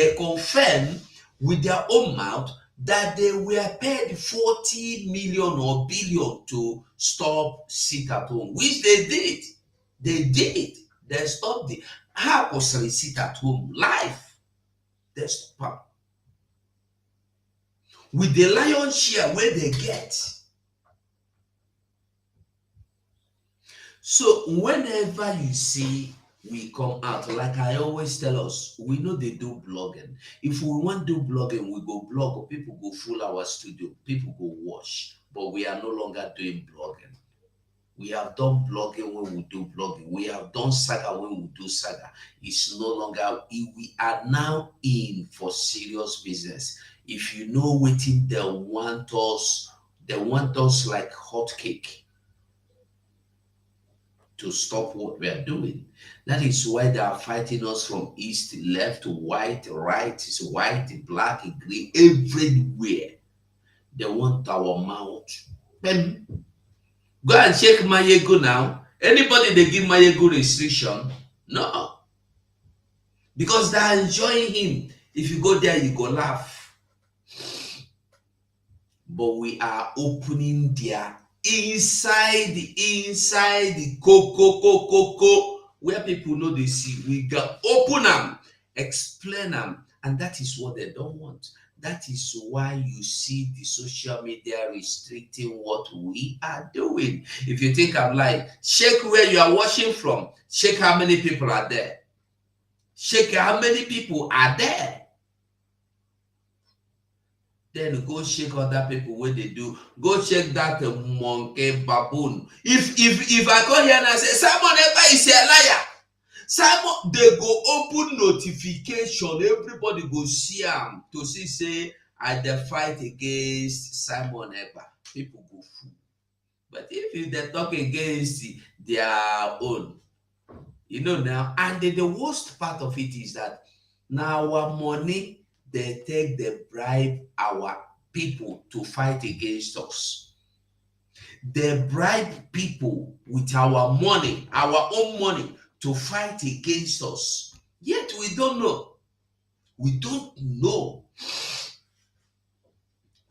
confirm with their own mouth that they were paid 40 million or billion to stop sit at home, which they did. They stopped the how was sit at home live. They stop with the lion's share where they get. So whenever you see we come out, like I always tell us, we know they do blogging. If we want to do blogging, we go blog, people go full our studio, people go watch, but we are no longer doing blogging. We have done blogging when we do blogging. We have done saga when we do saga. It's no longer, we are now in for serious business. If you know waiting, they want us like hot cake to stop what we are doing. That is why they are fighting us from east, left, white, right, is white, black, green, everywhere. They want our mouth. Go and check Mayego now. Anybody they give Mayego restriction? No. Because they are enjoying him. If you go there, you go laugh. But we are opening their inside the coco where people know they see. We can open them, explain them, and that is what they don't want. That is why you see the social media restricting what we are doing. If you think I'm lying, check where you are watching from. Check how many people are there. Check how many people are there. Then go check other people where they do. Go check that monkey baboon. If I come here and I say Simon Ekpa is a liar, Simon, they go open notification. Everybody go see them to see say I the fight against Simon Ekpa. People go fool. But if they talk against their own, you know now. And the worst part of it is that now our money, they take the bribe our people to fight against us. They bribe people with our money, our own money, to fight against us. Yet we don't know. We don't know.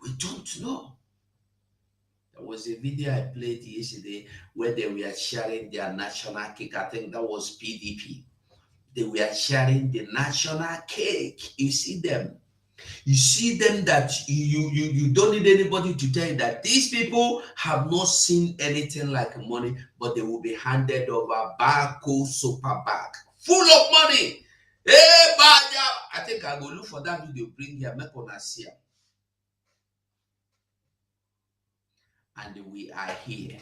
We don't know. There was a video I played yesterday where they were sharing their national cake. I think that was PDP. They were sharing the national cake. You see them. You see them that you don't need anybody to tell you that these people have not seen anything like money, but they will be handed over barcode super bag full of money. Hey, I think I go look for that video, bring here, make on see. And we are here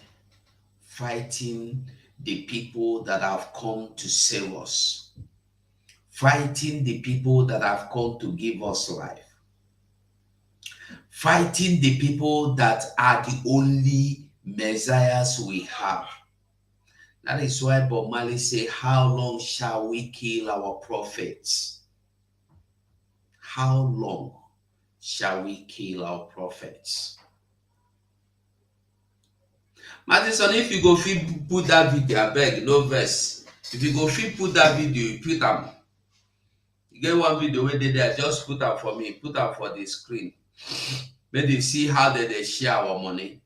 fighting the people that have come to save us. Fighting the people that have come to give us life. fighting the people that are the only messiahs we have. That is why Bob Marley say, how long shall we kill our prophets? How long shall we kill our prophets? Madison, if you go fit put that video, I beg, no verse. If you go fit put that video, you put them. You get one video where they there, just put up for me, put up for the screen. Make they see how they share our money.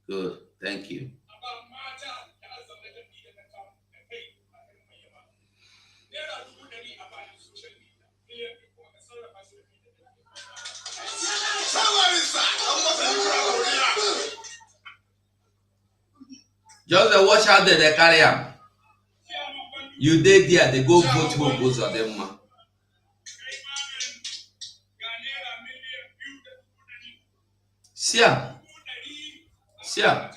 Good, thank you. Just watch out there, they carry them. You did there, they go vote who goes on them. See ya. See ya.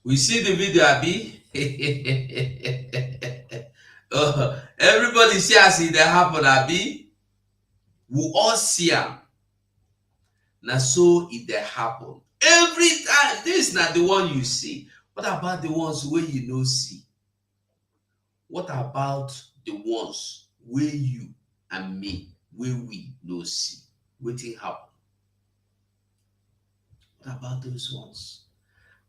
We see the video, Abi. Everybody see us see that happen, Abi. We all see them. Now, so if they happen every time, this is not the one you see. What about the ones where you no see? What about the ones where you and me, where we no see? Waiting happen. What about those ones?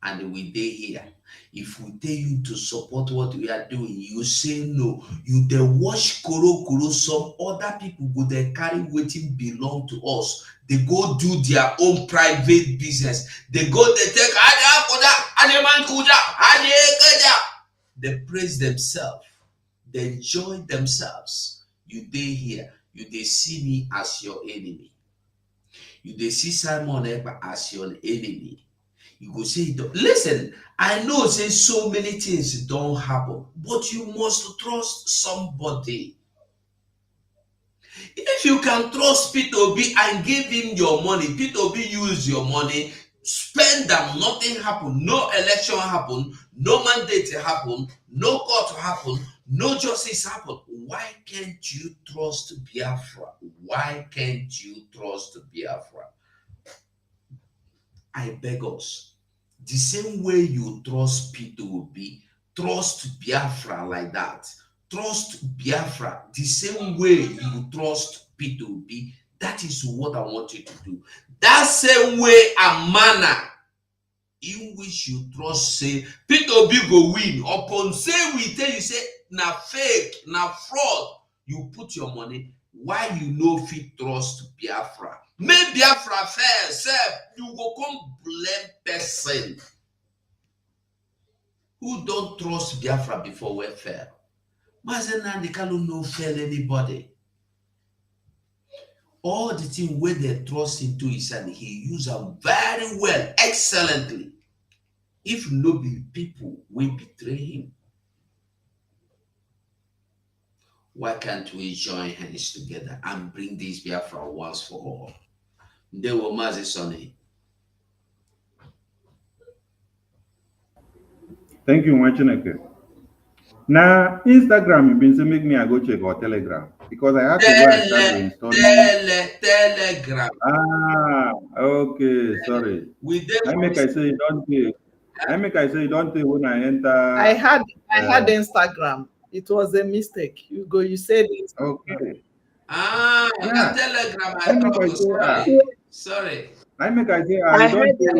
And we dey here. If we tell you to support what we are doing, you say no. You dey watch koro. Some other people go dey carry wetin belong to us. They go do their own private business. They go, they take they praise themselves. They enjoy themselves. You dey here. You dey see me as your enemy. You dey see Simon Ekpa as your enemy. You go say, listen, I know say so many things don't happen, but you must trust somebody. If you can trust Peter Obi and give him your money, Peter Obi use your money, spend them, nothing happen, no election happen, no mandate happen, no court happen, no justice happen. Why can't you trust Biafra? Why can't you trust Biafra? I beg us, the same way you trust Peter Obi, trust Biafra like that. Trust Biafra the same way you trust Peter Obi. That is what I want you to do. That same way and manner in which you trust, say, Peter Obi go win. Upon say we tell you, say, na fake, na fraud, you put your money. Why you no fit trust Biafra? Make Biafra fair, sir. You go come blame person who don't trust Biafra before we're Mazen Nandikalu no fail anybody. all the thing where they trust into his hand, he use them very well, excellently. If no be people will betray him, why can't we join hands together and bring this Biafra once for all? They were Mazi Sonny. Thank you, Machineke. Now, Instagram, you've been saying make me I go check or Telegram because I have to go and start reinstalling. Telegram. Ah, okay, sorry. I make I say you don't take. I make I say you don't take when I enter. I had Instagram. It was a mistake. You said it. Okay. Yeah. Telegram. Sorry. I make I say I don't take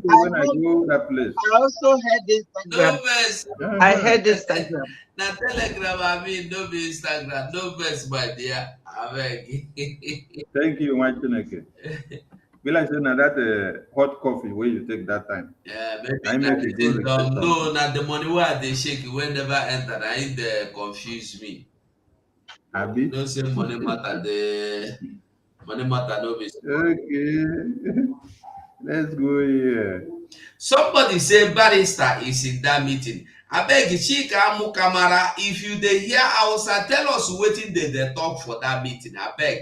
when I go that place. I also had Instagram. No verse. I had Instagram. Now Telegram, I mean, no be Instagram, no verse, my dear. I beg. Thank you, Machineke. Will I say now that hot coffee where you take that time? Yeah, maybe no, not the money where they shake it will never enter. I ain't confuse me. Abi? Don't say money matter. The money matter no be. Okay. Let's go here. Somebody say barrister is in that meeting. I beg Chika Mukamara, if you dey hear Hausa, tell us wetin they talk for that meeting. I beg.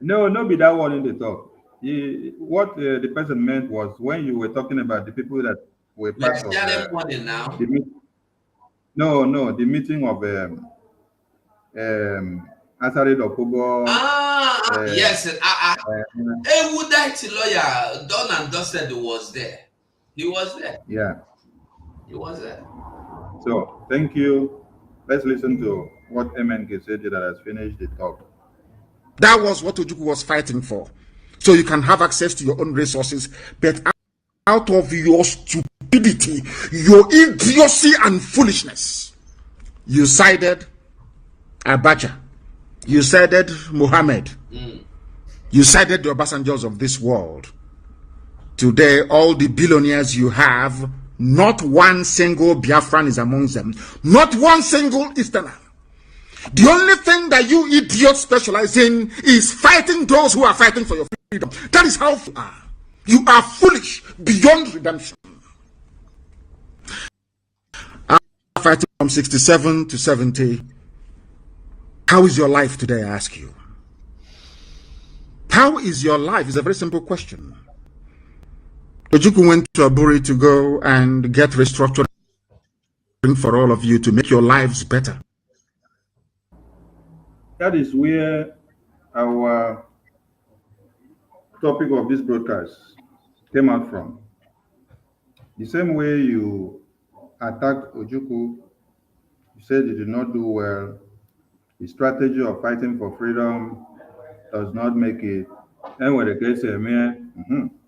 No, be that one in the talk. What the person meant was when you were talking about the people that were part of the meeting of Asari Dokubo. Yes. A Woodite lawyer, done and dusted, was there. He was there. Yeah. He was there. So, thank you. Let's listen to what MNK said that has finished the talk. That was what Ojukwu was fighting for. So you can have access to your own resources, but out of your stupidity, your idiocy and foolishness, you sided Abacha. You sided Muhammad. You sided the Obasanjos of this world. Today, all the billionaires you have, not one single Biafran is amongst them. Not one single Easterner. The only thing that you idiots specialize in is fighting those who are fighting for your freedom. That is how you are. You are foolish beyond redemption. After fighting from 67 to 70, how is your life today, I ask you? How is your life? It's a very simple question. Ojukwu went to Aburi to go and get restructuring for all of you to make your lives better. That is where our topic of this broadcast came out from. The same way you attacked Ojukwu, you said you did not do well. The strategy of fighting for freedom does not make it. And when the case is,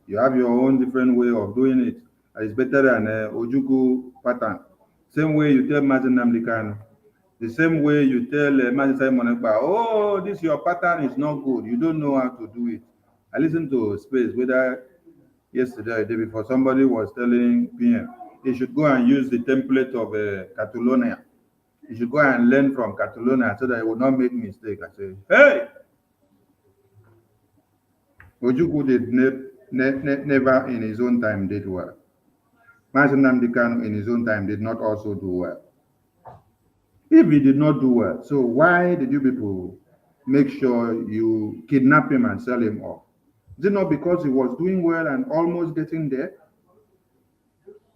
you have your own different way of doing it. It's better than Ojukwu pattern. Same way you tell Mazi Nnamdi Kanu. The same way you tell Mazi Simon Ekpa, oh, this your pattern is not good. You don't know how to do it. I listened to Space, whether yesterday or the day before, somebody was telling PM, he should go and use the template of Catalonia. He should go and learn from Catalonia so that he will not make mistake. I say, hey! Ojukwu did never in his own time did well. Mazi Nnamdi Kanu in his own time did not also do well. If he did not do well, so why did you people make sure you kidnap him and sell him off? Is it not because he was doing well and almost getting there?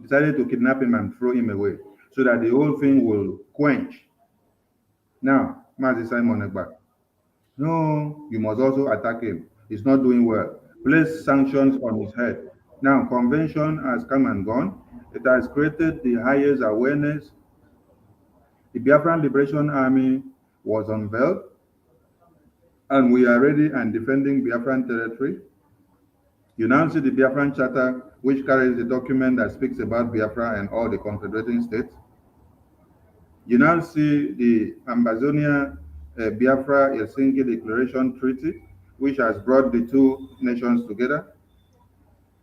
Decided to kidnap him and throw him away so that the whole thing will quench. Now, Mazi Simon Ekpa, no, you must also attack him. He's not doing well. Place sanctions on his head. Now, convention has come and gone. It has created the highest awareness. The Biafran Liberation Army was unveiled, and we are ready and defending Biafran territory. You now see the Biafran Charter, which carries the document that speaks about Biafra and all the confederating states. You now see the Ambazonia Biafra Helsinki Declaration Treaty, which has brought the two nations together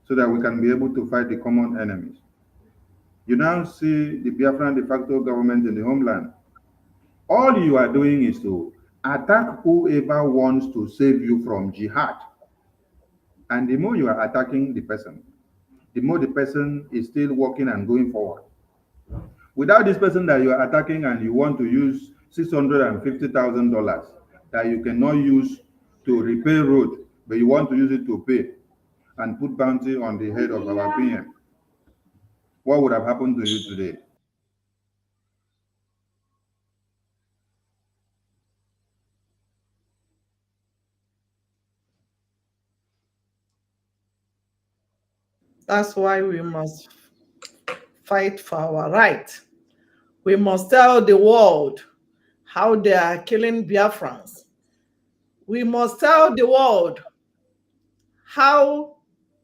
so that we can be able to fight the common enemies. You now see the Biafran de facto government in the homeland. All you are doing is to Attack whoever wants to save you from jihad. And the more you are attacking the person, the more the person is still working and going forward. Without this person that you are attacking and you want to use $650,000 that you cannot use to repair road, but you want to use it to pay and put bounty on the head of our PM, what would have happened to you today? That's why we must fight for our right. We must tell the world how they are killing Biafrans. We must tell the world how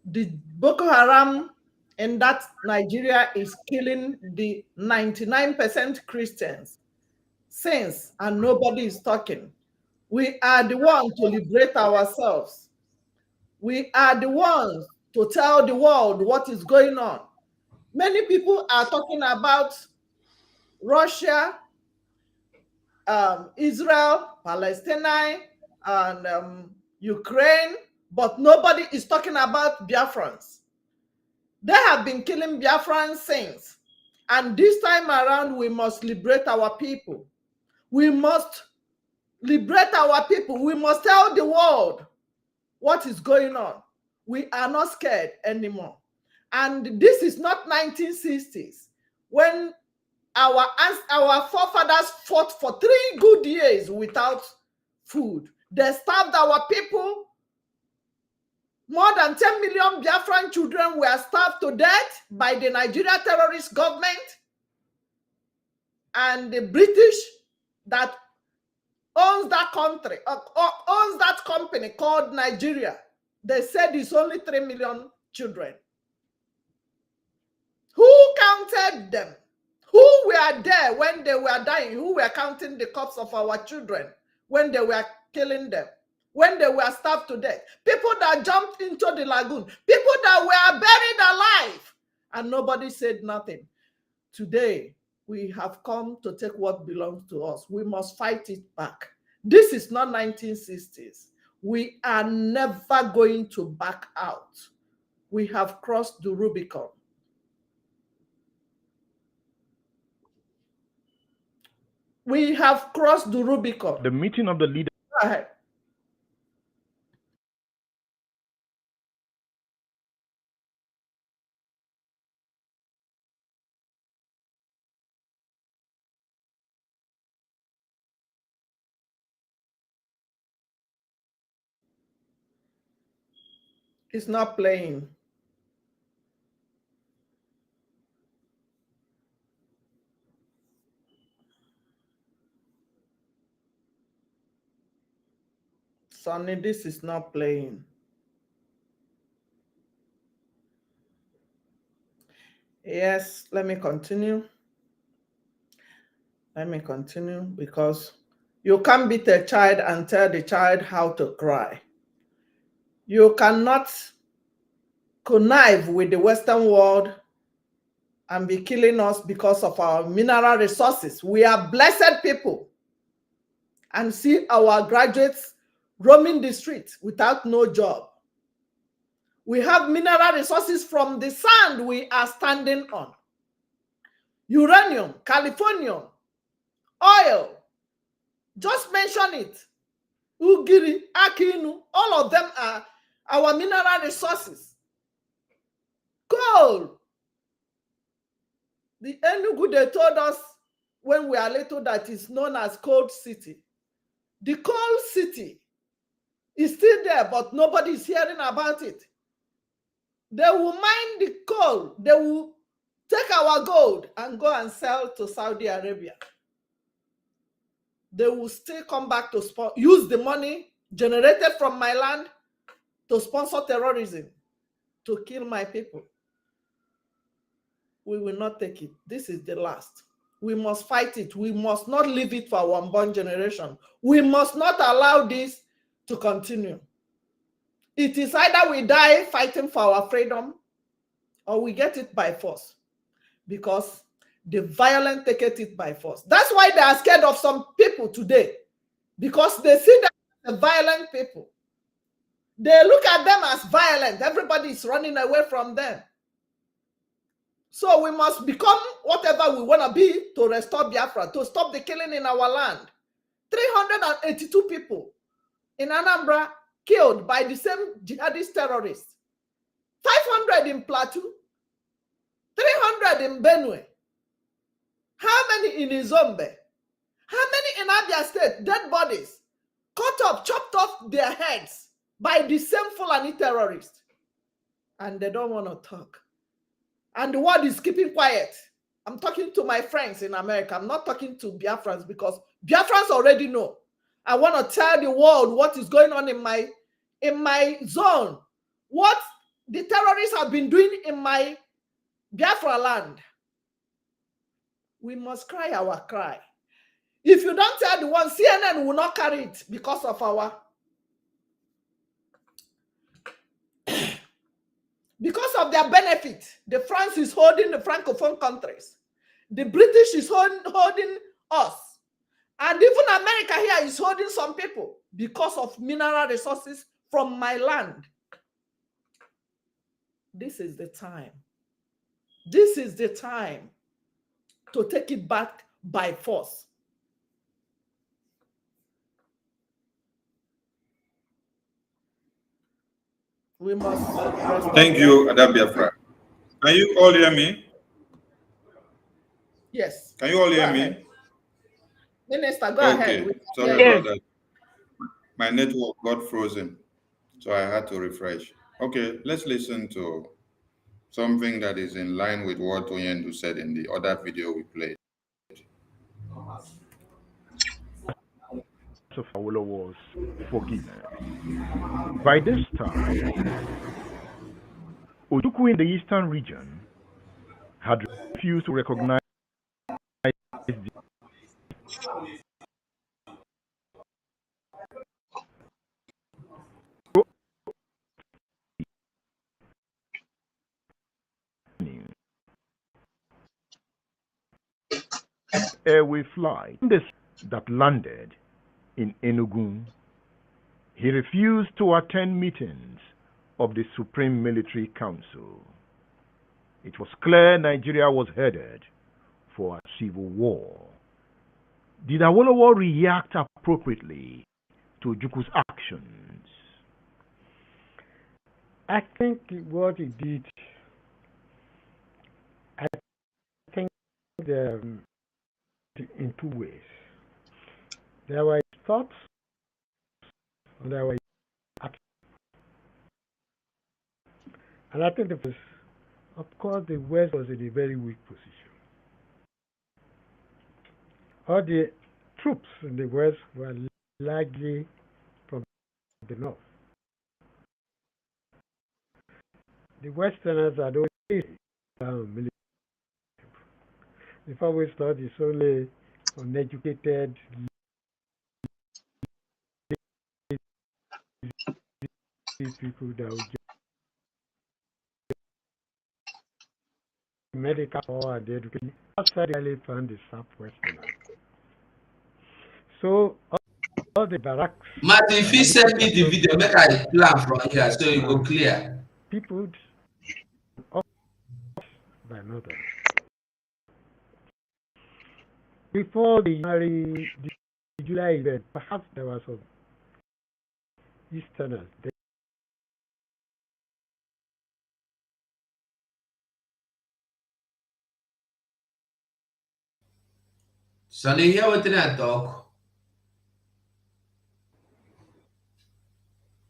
the Boko Haram in that Nigeria is killing the 99% Christians since, and nobody is talking. We are the ones to liberate ourselves. We are the ones to tell the world what is going on. Many people are talking about Russia, Israel, Palestine, and Ukraine, but nobody is talking about Biafrans. They have been killing Biafrans since. And this time around, we must liberate our people. We must liberate our people. We must tell the world what is going on. We are not scared anymore. And this is not 1960s when our forefathers fought for 3 good years without food. They starved our people. More than 10 million Biafran children were starved to death by the Nigeria terrorist government and the British that owns that country, owns that company called Nigeria. They said it's only 3 million children. Who counted them? Who were there when they were dying? Who were counting the corpse of our children when they were killing them? When they were starved to death? People that jumped into the lagoon. People that were buried alive. And nobody said nothing. Today, we have come to take what belongs to us. We must fight it back. This is not 1960s. We are never going to back out. We have crossed the Rubicon. We have crossed the Rubicon. The meeting of the leaders. Go ahead. It's not playing. Sonny, this is not playing. Yes, let me continue. Let me continue because you can't beat a child and tell the child how to cry. You cannot connive with the Western world and be killing us because of our mineral resources. We are blessed people. And see our graduates roaming the streets without no job. We have mineral resources from the sand we are standing on. Uranium, Californium, oil, just mention it. Ugiri, Akinu, all of them are our mineral resources. Coal. The Enugu, they told us when we are little that is known as Coal City. The Coal City is still there, but nobody is hearing about it. They will mine the coal. They will take our gold and go and sell to Saudi Arabia. They will still come back to use the money generated from my land to sponsor terrorism, to kill my people. We will not take it. This is the last. We must fight it. We must not leave it for our unborn generation. We must not allow this to continue. It is either we die fighting for our freedom or we get it by force, because the violent take it by force. That's why they are scared of some people today. because they see them as violent people. They look at them as violent. Everybody is running away from them. So we must become whatever we want to be to restore Biafra, to stop the killing in our land. 382 people in Anambra killed by the same jihadist terrorists. 500 in Plateau, 300 in Benue. How many in Izombe? How many in Abia State? Dead bodies, cut up, chopped off their heads by the same Fulani terrorists. And they don't want to talk. And the world is keeping quiet. I'm talking to my friends in America. I'm not talking to Biafrans because Biafrans already know. I want to tell the world what is going on in my zone. What the terrorists have been doing in my Biafra land. We must cry our cry. If you don't tell the one, CNN will not carry it because of our because of their benefit. The France is holding the Francophone countries. The British is holding us. And even America here is holding some people because of mineral resources from my land. This is the time. This is the time to take it back by force. We must. Thank you, Adam Biafra. Can you all hear me? Yes. Can you all hear me? Minister, go ahead. Sorry about that. My network got frozen, so I had to refresh. Okay, let's listen to something that is in line with what Oyendu said in the other video we played. Of Awolowo was forgiven. By this time, Ojukwu in the eastern region had refused to recognize the airway flight that landed in Enugu. He refused to attend meetings of the Supreme Military Council. It was clear Nigeria was headed for a civil war. Did Awolowo react appropriately to Ojukwu's actions? I think what he did, I think in two ways. There were thoughts and there were actions. And I think of course, the West was in a very weak position. All the troops in the West were largely from the North. The Westerners had always military. They've always thought it's only uneducated people that would get medical or the education outside really found the Southwesterners. So all the barracks. Martin, if you send me the video, make I plan from here so it go clear. People by northern. Before the July event, perhaps there was some Easterners. Sonny, hear what I talk?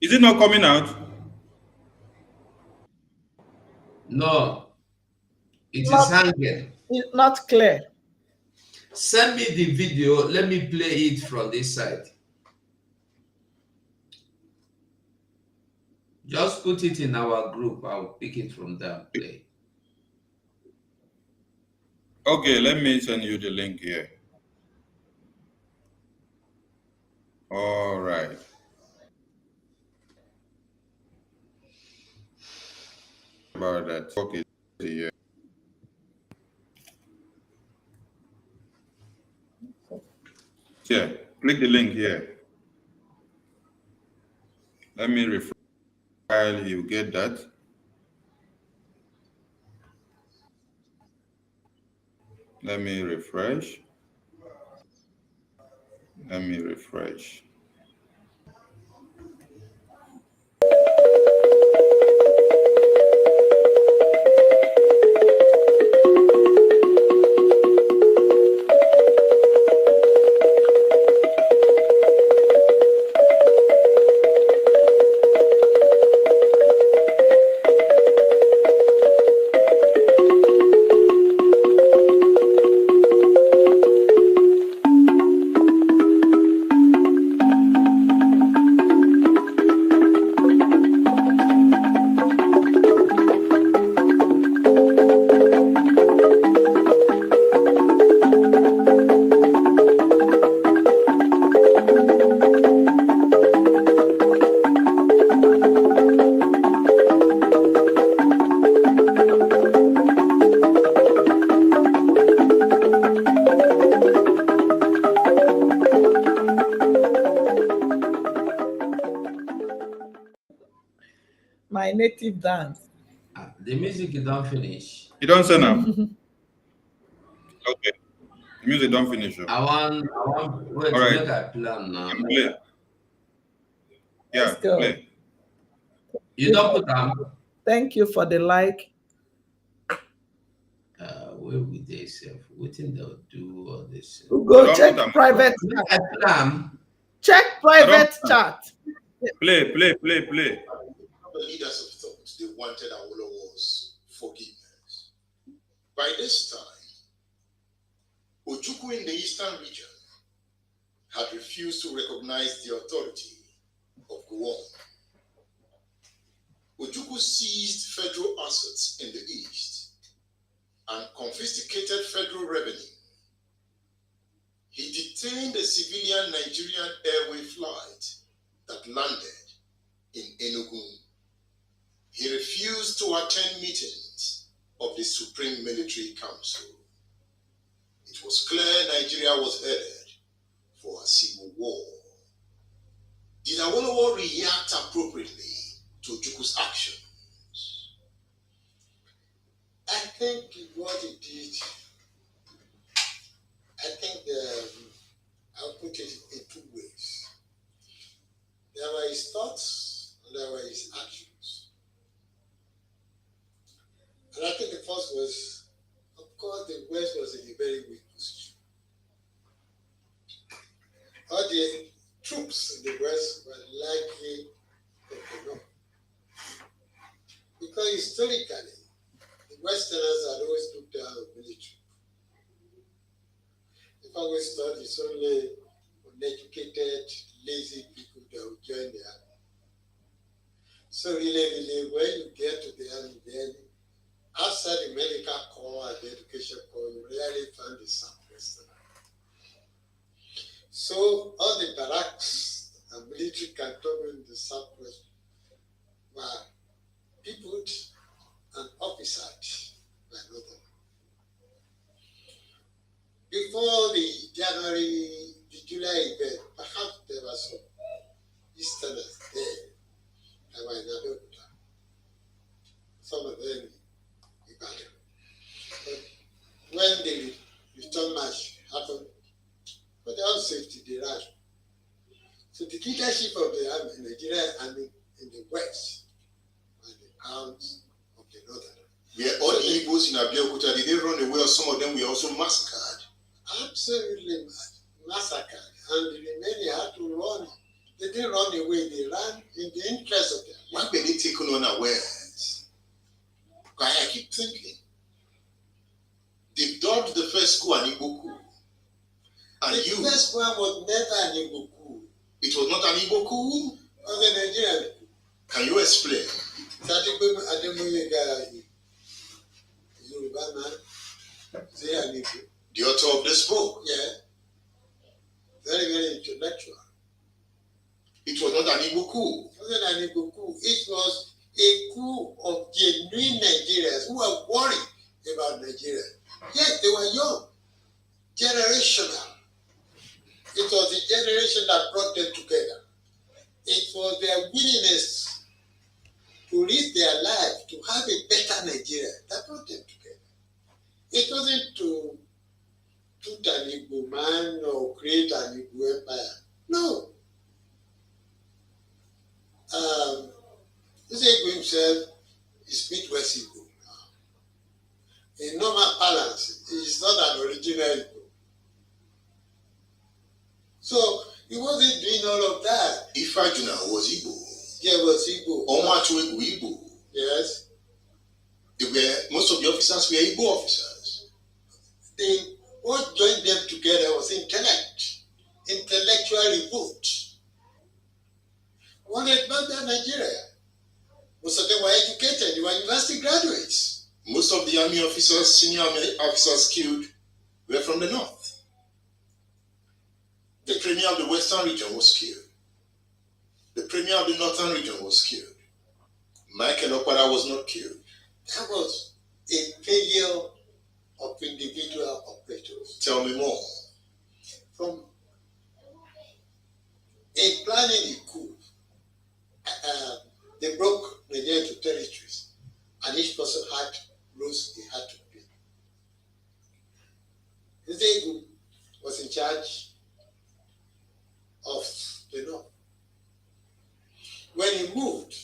Is it not coming out? No. It is hanging. It's not clear. Send me the video. Let me play it from this side. Just put it in our group. I'll pick it from there and play. Okay, let me send you the link here. All right. About that. Okay, here. Here, click the link here. Let me refresh while you get that. Let me refresh. Let me refresh. My native dance. The music you don't finish. You don't say now. Okay. The music don't finish. I want wait All to right. make a plan now. Play. Yeah, Let's go. play. You don't put them. Thank you for the like. Where would they say? What thing they'll do all this? Go check private chat. Check private chat. Play. The leaders of thought they wanted Awolowo's forgiveness. By this time, Ojukwu in the eastern region had refused to recognize the authority of Gowon. Ojukwu seized federal assets in the east and confiscated federal revenue. He detained a civilian Nigerian airway flight that landed in Enugu. He refused to attend meetings of the Supreme Military Council. It was clear Nigeria was headed for a civil war. Did Awolowo react appropriately to Ojukwu's actions? I think what he did, I'll put it in two ways. There were his thoughts and there were his actions. And I think the first was, of course, the West was in a very weak position. All the troops in the West were likely from the North. Because historically, the Westerners had always looked down on military. If I always thought it's only uneducated, lazy people that will join the army. So really, when you get to the army, then outside the medical corps and the education corps, you rarely find the Southwestern. So all the barracks and military cantonment in the Southwest were peopled and officered by Northern. Before the July event, perhaps there were some Easterners there that were in Abeokuta. Some of them in Ibadan. But when the return march happened, for their own safety, they ran. So the leadership of the army, Nigerian army in the West, were the arms of the Northern. Yeah, all the Igbos in Abeokuta, did they run away or some of them were also massacred? Absolutely massacred. And the remaining had to run. They didn't run away, they ran in the interest of them. Why were they taken unawares? I keep thinking. They dubbed the first coup an Igbo coup. And the first one was never an Igbo coup. It was not an Igbo coup? It was a Nigerian coup. Can you explain? The author of this book? Yeah. Very, very intellectual. It was not an Igbo coup. It wasn't an Igbo coup. It was a coup of genuine Nigerians who were worried about Nigeria. Yes, they were young, generational. It was the generation that brought them together. It was their their willingness to risk their life to have a better Nigeria that brought them together. It wasn't to put an Igbo man or create an Igbo empire. No. This Igbo himself is Midwest Igbo now. In normal balance, he is not an original Igbo. So he wasn't doing all of that. Ifajuna was Igbo. Yeah, was Igbo. Omachu Igbo. Yes. Most of the officers were Igbo officers. What joined them together was intellect, intellectual revolt. Wanted better Nigeria. Most of them were educated, they were university graduates. Most of the army officers, senior army officers killed were from the north. The premier of the western region was killed. The premier of the northern region was killed. Michael Okpara was not killed. That was a failure of individual operators. Tell me more. From a planning a coup, they broke Nigeria into territories, and each person had roles he had to play. Ezegu was in charge of the north. When he moved,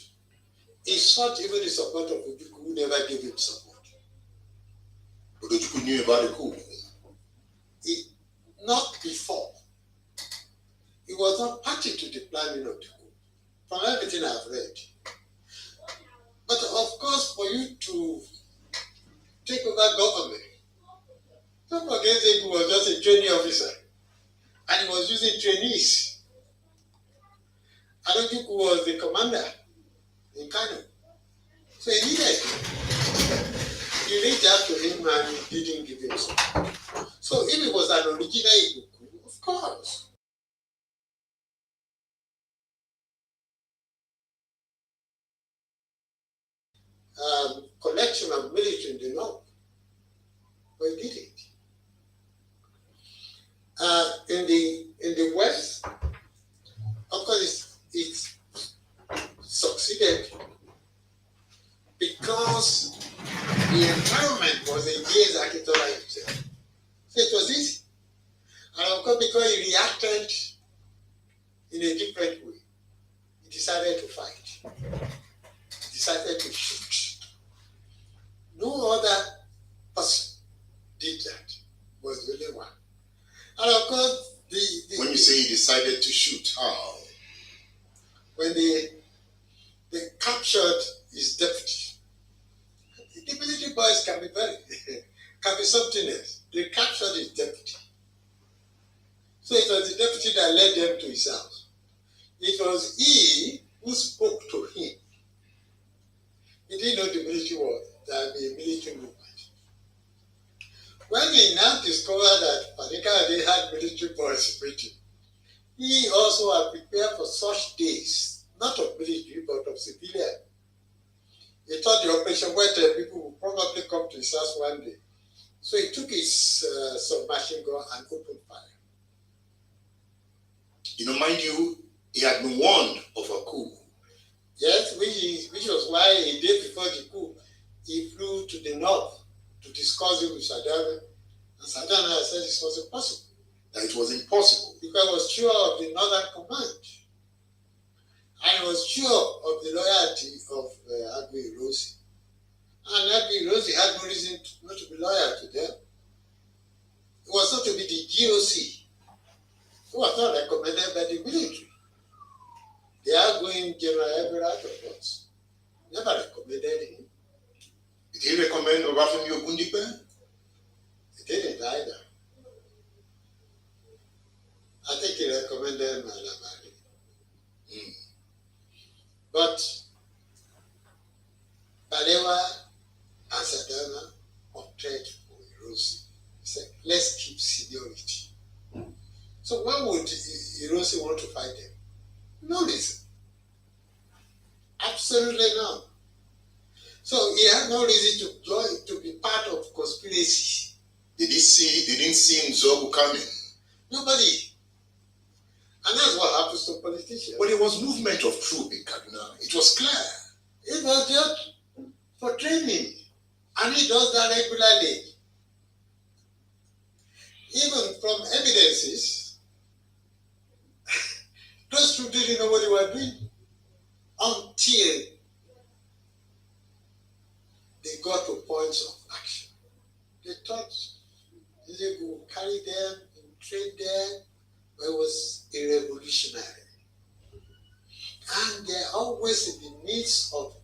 he sought even the support of Ojukwu, who never gave him support. But Ojukwu knew about the coup. Not before. He was not party to the planning of the coup, from everything I've read. But of course, for you to take over government, don't forget that he was just a trainee officer, and he was using trainees. Ojukwu was the commander in Kano. So he needed him. He reached out to him and he didn't give him support. So if it was an original Ojukwu, of course. Collection of military in the north, but he did it. In the west, of course, it succeeded because the environment was against Akintola himself. So it was easy. And of course, because he reacted in a different way, he decided to fight. He decided to shoot. No other person did that. Was the only one. And of course, when you say he decided to shoot, how? When they captured his deputy. The military boys can be something else. They captured his deputy. So it was the deputy that led them to his house. It was he who spoke to him. He didn't know the military was there would be a military movement. When he now discovered that PANICKING had military boys meeting, he also had prepared for such days, not of military, but of civilian. He thought the operation where people would probably come to his house one day. So he took his submachine gun and opened fire. You know, mind you, he had been warned of a coup. Yes, which was why a day before the coup, he flew to the north to discuss it with Sadana. And Sadana said it was impossible. That it was impossible. Because I was sure of the northern command. I was sure of the loyalty of Agui Ironsi. And Agui Ironsi had no reason not to be loyal to them. It was not to be the GOC. It was not recommended by the military. The outgoing General Everett of us never recommended him. Did he recommend Obafemi Ogundipe? He didn't either. I think he recommended Malamari. But Balewa and Sadana opted for Ironsi. He said, let's keep seniority. So why would Ironsi want to fight them? No reason. Absolutely none. So he had no reason to join, to be part of conspiracy. They didn't see Nzogu coming. Nobody. And that's what happens to politicians. But it was movement of truth in Kaduna. It was clear. It was just for training. And he does that regularly. Even from evidences, those two didn't know what they were doing until they got to points of action. They thought they would carry them and train them, but it was a revolutionary. And they're always in the midst of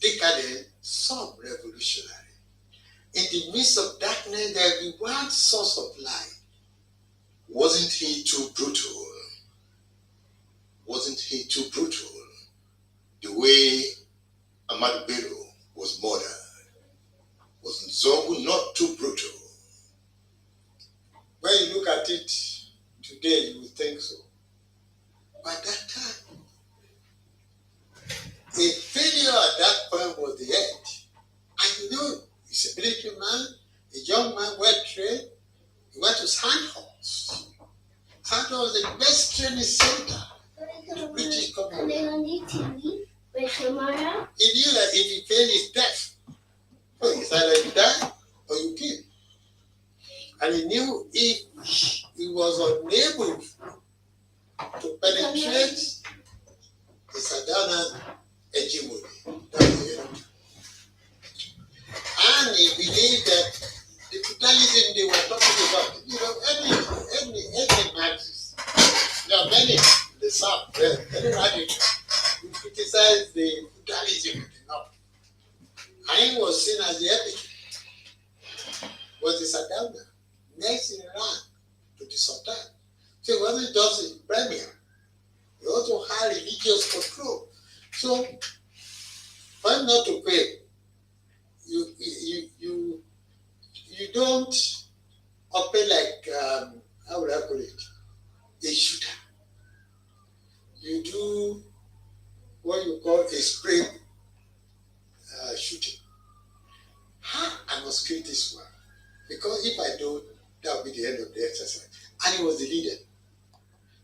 decadence, some revolutionary. In the midst of darkness, there'll be one source of light. Wasn't he too brutal? Wasn't he too brutal? The way Ahmadu Bello was murdered. Wasn't Zongo not too brutal? When you look at it today, you will think so. By that time, a failure at that point was the end. And you know, he's a military man, a young man, well trained. He went to Sandhurst. Sandhurst was the best training center in the British Commonwealth. He knew that if he failed his test, so it's either you die or you kill. And he knew if he was unable to penetrate the Sadana hegemony, that was the end. And he believed that the totalism they were talking about, you know, any Marxists, there are many in the South, any radical who criticize the totalism in the North. And he was seen as the epic, was the Sadana, next in rank to the Sultan. So it wasn't just a premier, he also had religious control. So, for him not to pay, you don't operate like, how would I call it, a shooter. You do what you call a spray shooting. I must kill this one, because if I don't, that will be the end of the exercise. And he was the leader.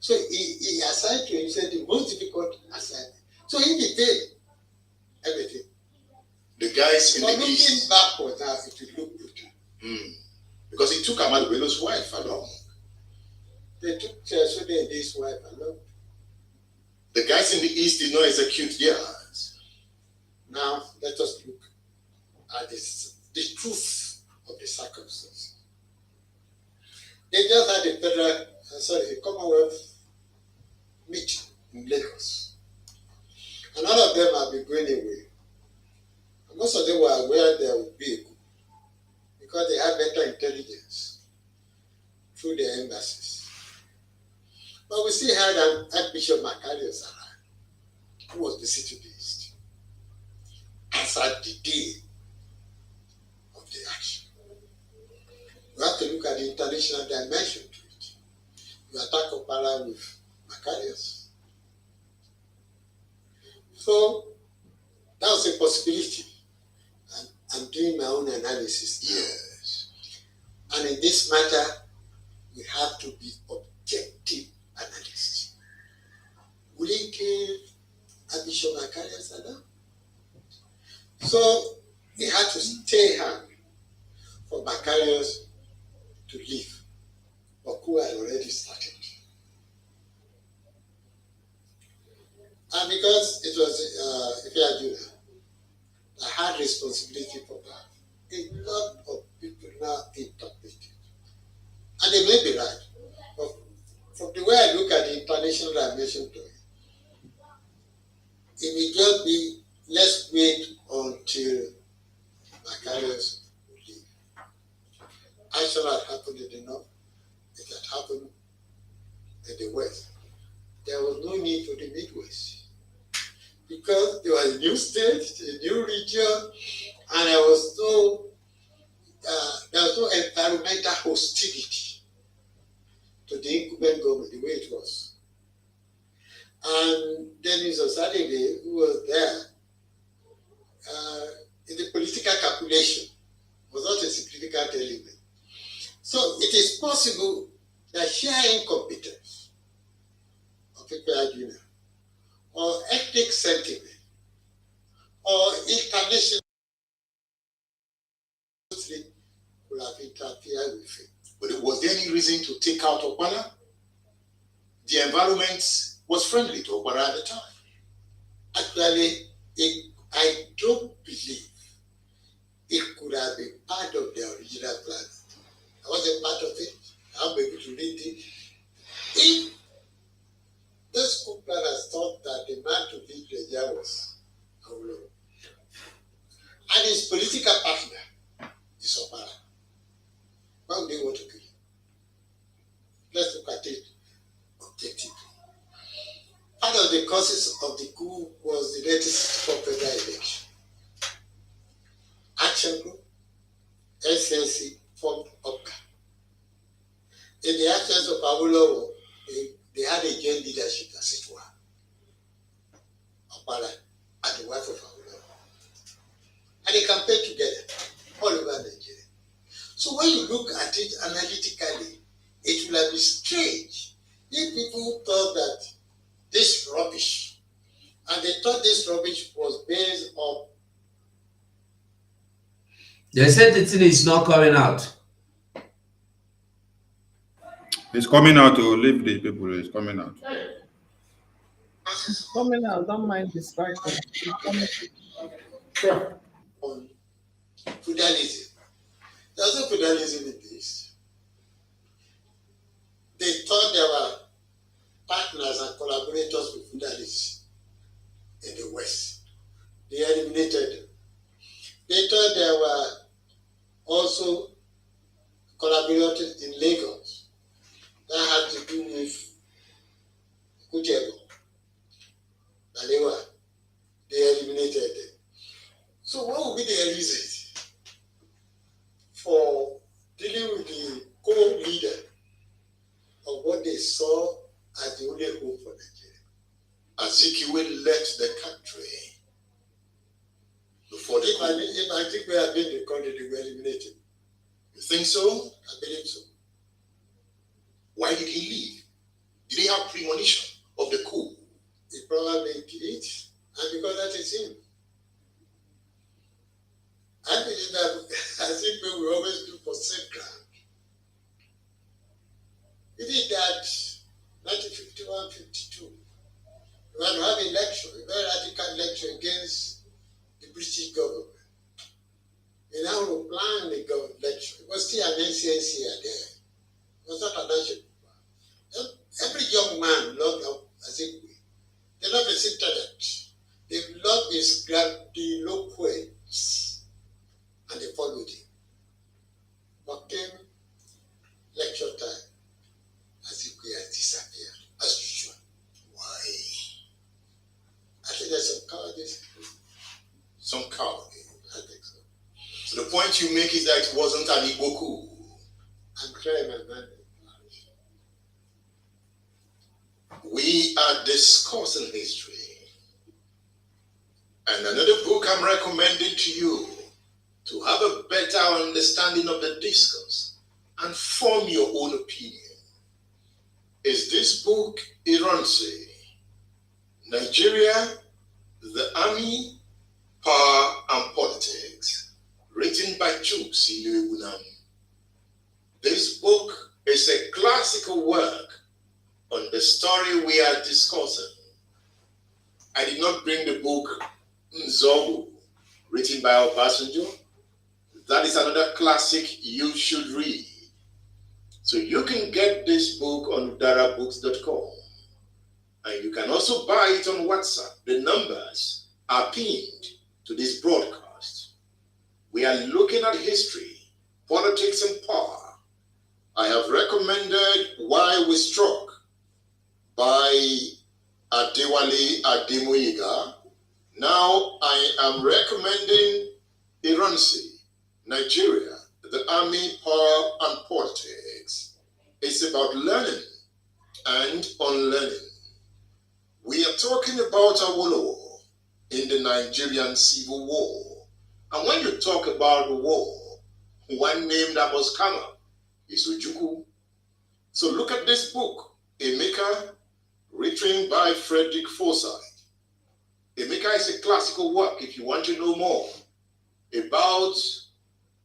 So he assigned to himself the most difficult assignment. So he did everything. The guys in but the looking east. backward now, it will look brutal. Because he took Ahmadu Bello's wife along. They took Chesude's wife along. The guys in the east did not execute theirs. Now let us look at the truth of the circumstances. They just had a Commonwealth meeting in Lagos. And all of them have been going away. And most of them were aware there would be a coup, because they had better intelligence through the embassies. But we still had an Archbishop Macarius around, who was the city beast, as at the day of the action. You have to look at the international dimension to it. You attack Opara with Macarius. So that was a possibility. And I'm doing my own analysis now. Yes. And in this matter, we have to be objective analysts. Will he kill Archbishop Macarius alone? So he had to stay home for Macarius to leave. But coup had already started. And because it was Ifeanyi that had responsibility for that, a lot of people now interpret it. And they may be right. But from the way I look at the international dimension to it, it may just be, let's wait until Macarius will leave. Action had happened in the north, it had happened in the west. There was no need for the Midwest, because there was a new state, a new region, and there was no environmental hostility to the incumbent government the way it was. And Dennis Osadebe, who was there, in the political calculation, was not a significant element. So it is possible the sheer incompetence of Equia Junior, or ethnic sentiment, or international could have interfered with it. But was there any reason to take out Okpara? The environment was friendly to Okpara at the time. Actually, I don't believe it could have been part of the original plan. I wasn't part of it. I'm able to read it. If those coup planners thought that the man to beat Nigeria was Awolowo, and his political partner is Okpara, why would they want to kill him? Let's look at it objectively. Part of the causes of the coup was the 1964 federal election. Action Group, SNC formed OPCA. In the absence of Awolowo, they had a joint leadership, as it were. Okpara and the wife of Awolowo. And they campaigned together all over Nigeria. So when you look at it analytically, it will have been strange if people thought that this rubbish, and they thought this rubbish was based on. They said the thing is not coming out. It's coming out to leave the people. It's coming out. It's coming out. Don't mind distracting. On feudalism. There's no feudalism in this. They thought they were partners and collaborators with feudalists in the West. They eliminated them. They thought they were also collaborators in Lagos. That had to do with Kujego, Balewa. They eliminated them. So what would be the reason for dealing with the co-leader of what they saw as the only hope for Nigeria? Azikiwe left the country before the coup. If Azikiwe had been in the country, they were eliminated. You think so? I believe so. Why did he leave? Did he have premonition of the coup? He probably did, and because that is him. I believe that Azikiwe will always do for safe ground. He did that 1951-52. We had to have a lecture, a very radical lecture against the British government. They now planned the government lecture. It was still an NCNC there. It was not a national. Every young man loved Azikiwe. They loved his intellect. They loved his grandiloquence. And they followed him. But came lecture time. Azikiwe has disappeared, as usual. Why? I think there's some cowardice. Some cowardice. I think so. So the point you make is that it wasn't an Igbo coup. I'm trying my mind. We are discussing history. And another book I'm recommending to you to have a better understanding of the discourse and form your own opinion is this book, Iransi, Nigeria, the Army, Power and Politics, written by Chuks Iluegunam. This book is a classical work on the story we are discussing. I did not bring the book Nzogu, written by Obasanjo. That is another classic you should read. So you can get this book on darabooks.com. And you can also buy it on WhatsApp. The numbers are pinned to this broadcast. We are looking at history, politics, and power. I have recommended Why We Struck by Adewale Ademoyiga. Now I am recommending Iransi, Nigeria, the Army, Power and Politics. It's about learning and unlearning. We are talking about Awolowo in the Nigerian Civil War. And when you talk about the war, one name that must come up is Ojukwu. So look at this book, Emeka, written by Frederick Forsyth. Emeka is a classical work if you want to know more about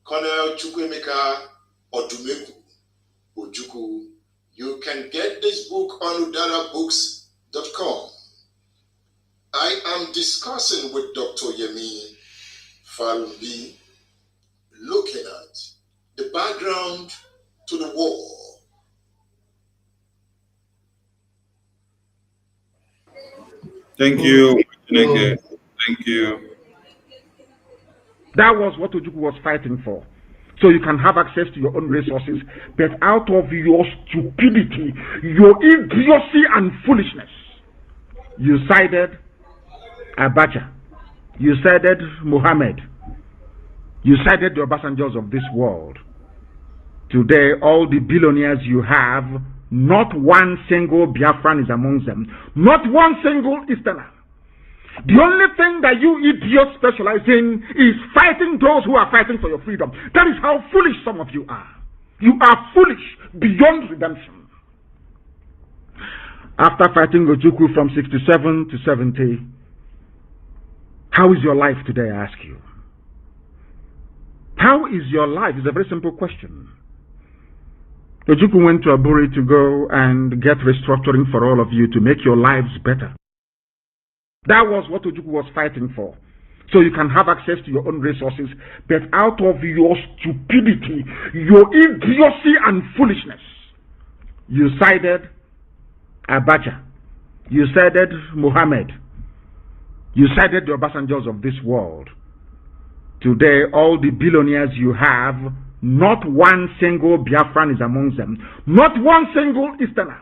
Colonel Chukwuemeka Ojukwu. You can get this book on udarabooks.com. I am discussing with Dr. Yemi Falbi, looking at the background to the war. Thank you. Thank you. That was what Ojukwu was fighting for. So you can have access to your own resources, but out of your stupidity, your idiocy and foolishness, you sided Abacha, you sided Muhammad, you sided the Obasanjos of this world. Today, all the billionaires you have, not one single Biafran is among them, not one single Easterner. The only thing that you idiots specialize in is fighting those who are fighting for your freedom. That is how foolish some of you are. You are foolish beyond redemption. After fighting Ojukwu from 67 to 70, how is your life today, I ask you? How is your life? It's a very simple question. Ojukwu went to Aburi to go and get restructuring for all of you to make your lives better. That was what Ojukwu was fighting for. So you can have access to your own resources, but out of your stupidity, your idiocy and foolishness, you sided Abacha, you sided Muhammad, you sided the Obasanjos of this world. Today, all the billionaires you have, not one single Biafran is among them, not one single Easterner.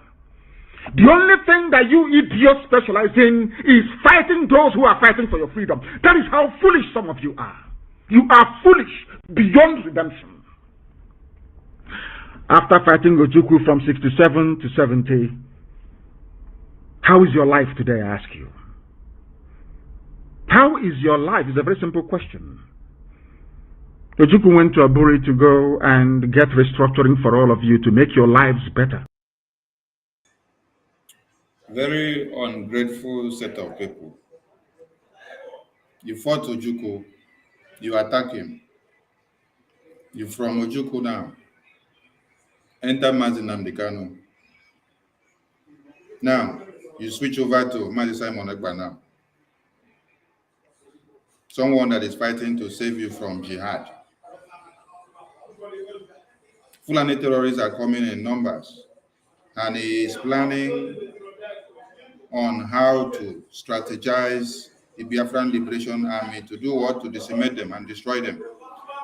The only thing that you idiots specialize in is fighting those who are fighting for your freedom. That is how foolish some of you are. You are foolish beyond redemption. After fighting Ojukwu from 67 to 70, how is your life today, I ask you? How is your life? It's a very simple question. Ojukwu went to Aburi to go and get restructuring for all of you to make your lives better. Very ungrateful set of people. You fought Ojukwu, you attack him. You from Ojukwu now. Enter Mazi Nnamdi Kanu. Now, you switch over to Mazi Simon Ekpa now. Someone that is fighting to save you from jihad. Fulani terrorists are coming in numbers, and he is planning on how to strategize the Biafran Liberation Army to do what? To decimate them and destroy them.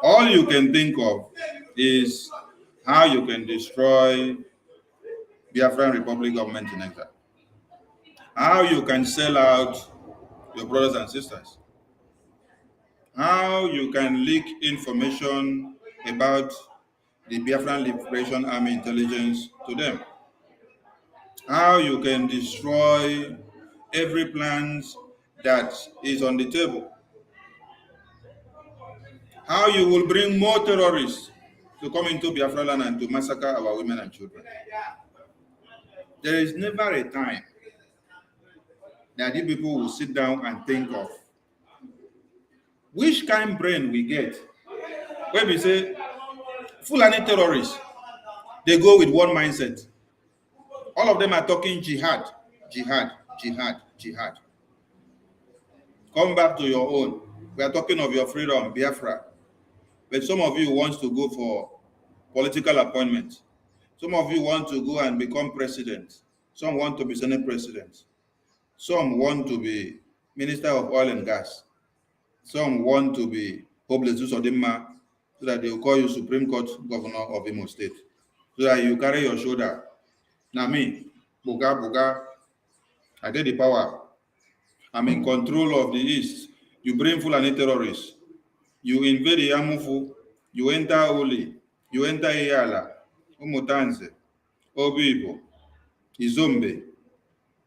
All you can think of is how you can destroy Biafran Republic government in exile. How you can sell out your brothers and sisters. How you can leak information about the Biafran Liberation Army intelligence to them. How you can destroy every plan that is on the table. How you will bring more terrorists to come into Biafra land and to massacre our women and children. There is never a time that the people will sit down and think of which kind brain we get when we say Fulani terrorists, they go with one mindset. All of them are talking jihad, jihad, jihad, jihad. Come back to your own. We are talking of your freedom, Biafra. But some of you want to go for political appointments. Some of you want to go and become president. Some want to be Senate president. Some want to be Minister of Oil and Gas. Some want to be Poblezus Odimma, so that they will call you Supreme Court Governor of Imo State. So that you carry your shoulder. Now me, Buga Buga, I get the power. I'm in control of the East. You bring Fulani terrorists. You invade Yamufu. You enter Oli. You enter Iyala, Umutanze, Obibo, Izombe.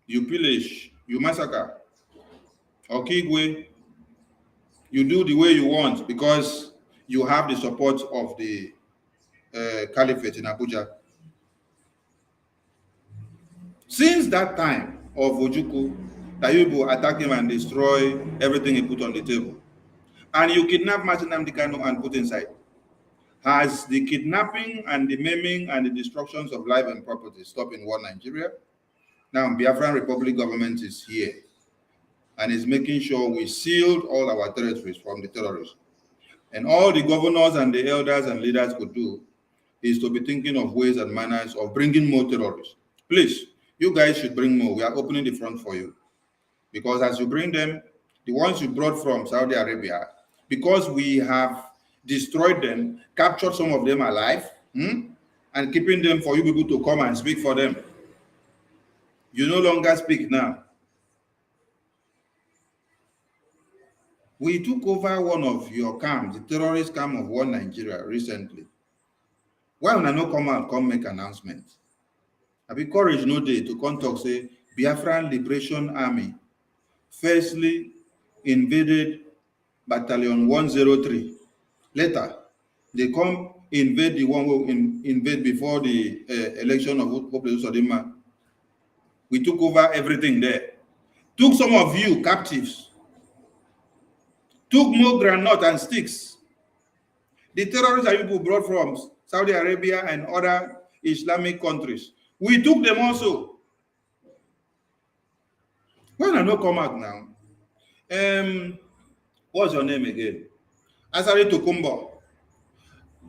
You pillage. You massacre. Okigwe. You do the way you want because you have the support of the Caliphate in Abuja. Since that time of Ojukwu, that you will attack him and destroy everything he put on the table, and you kidnap Martin Nnamdi Kanu and put inside, has the kidnapping and the maiming and the destructions of life and property stopped in one Nigeria? Now, Biafran Republic government is here and is making sure we sealed all our territories from the terrorists. And all the governors and the elders and leaders could do is to be thinking of ways and manners of bringing more terrorists. Please, you guys should bring more. We are opening the front for you. Because as you bring them, the ones you brought from Saudi Arabia, because we have destroyed them, captured some of them alive, and keeping them for you people to come and speak for them. You no longer speak now. We took over one of your camps, the terrorist camp of one Nigeria recently. Why would I not come out, come make announcements? I be courage no day to come talk, say, Biafran Liberation Army firstly invaded Battalion 103. Later, they come invade the one who invade before the election of Sodima. We took over everything there. Took some of you captives. Took more granite and sticks. The terrorists that people brought from Saudi Arabia and other Islamic countries, we took them also. When I not come out now, what's your name again? Asari Tokumbo.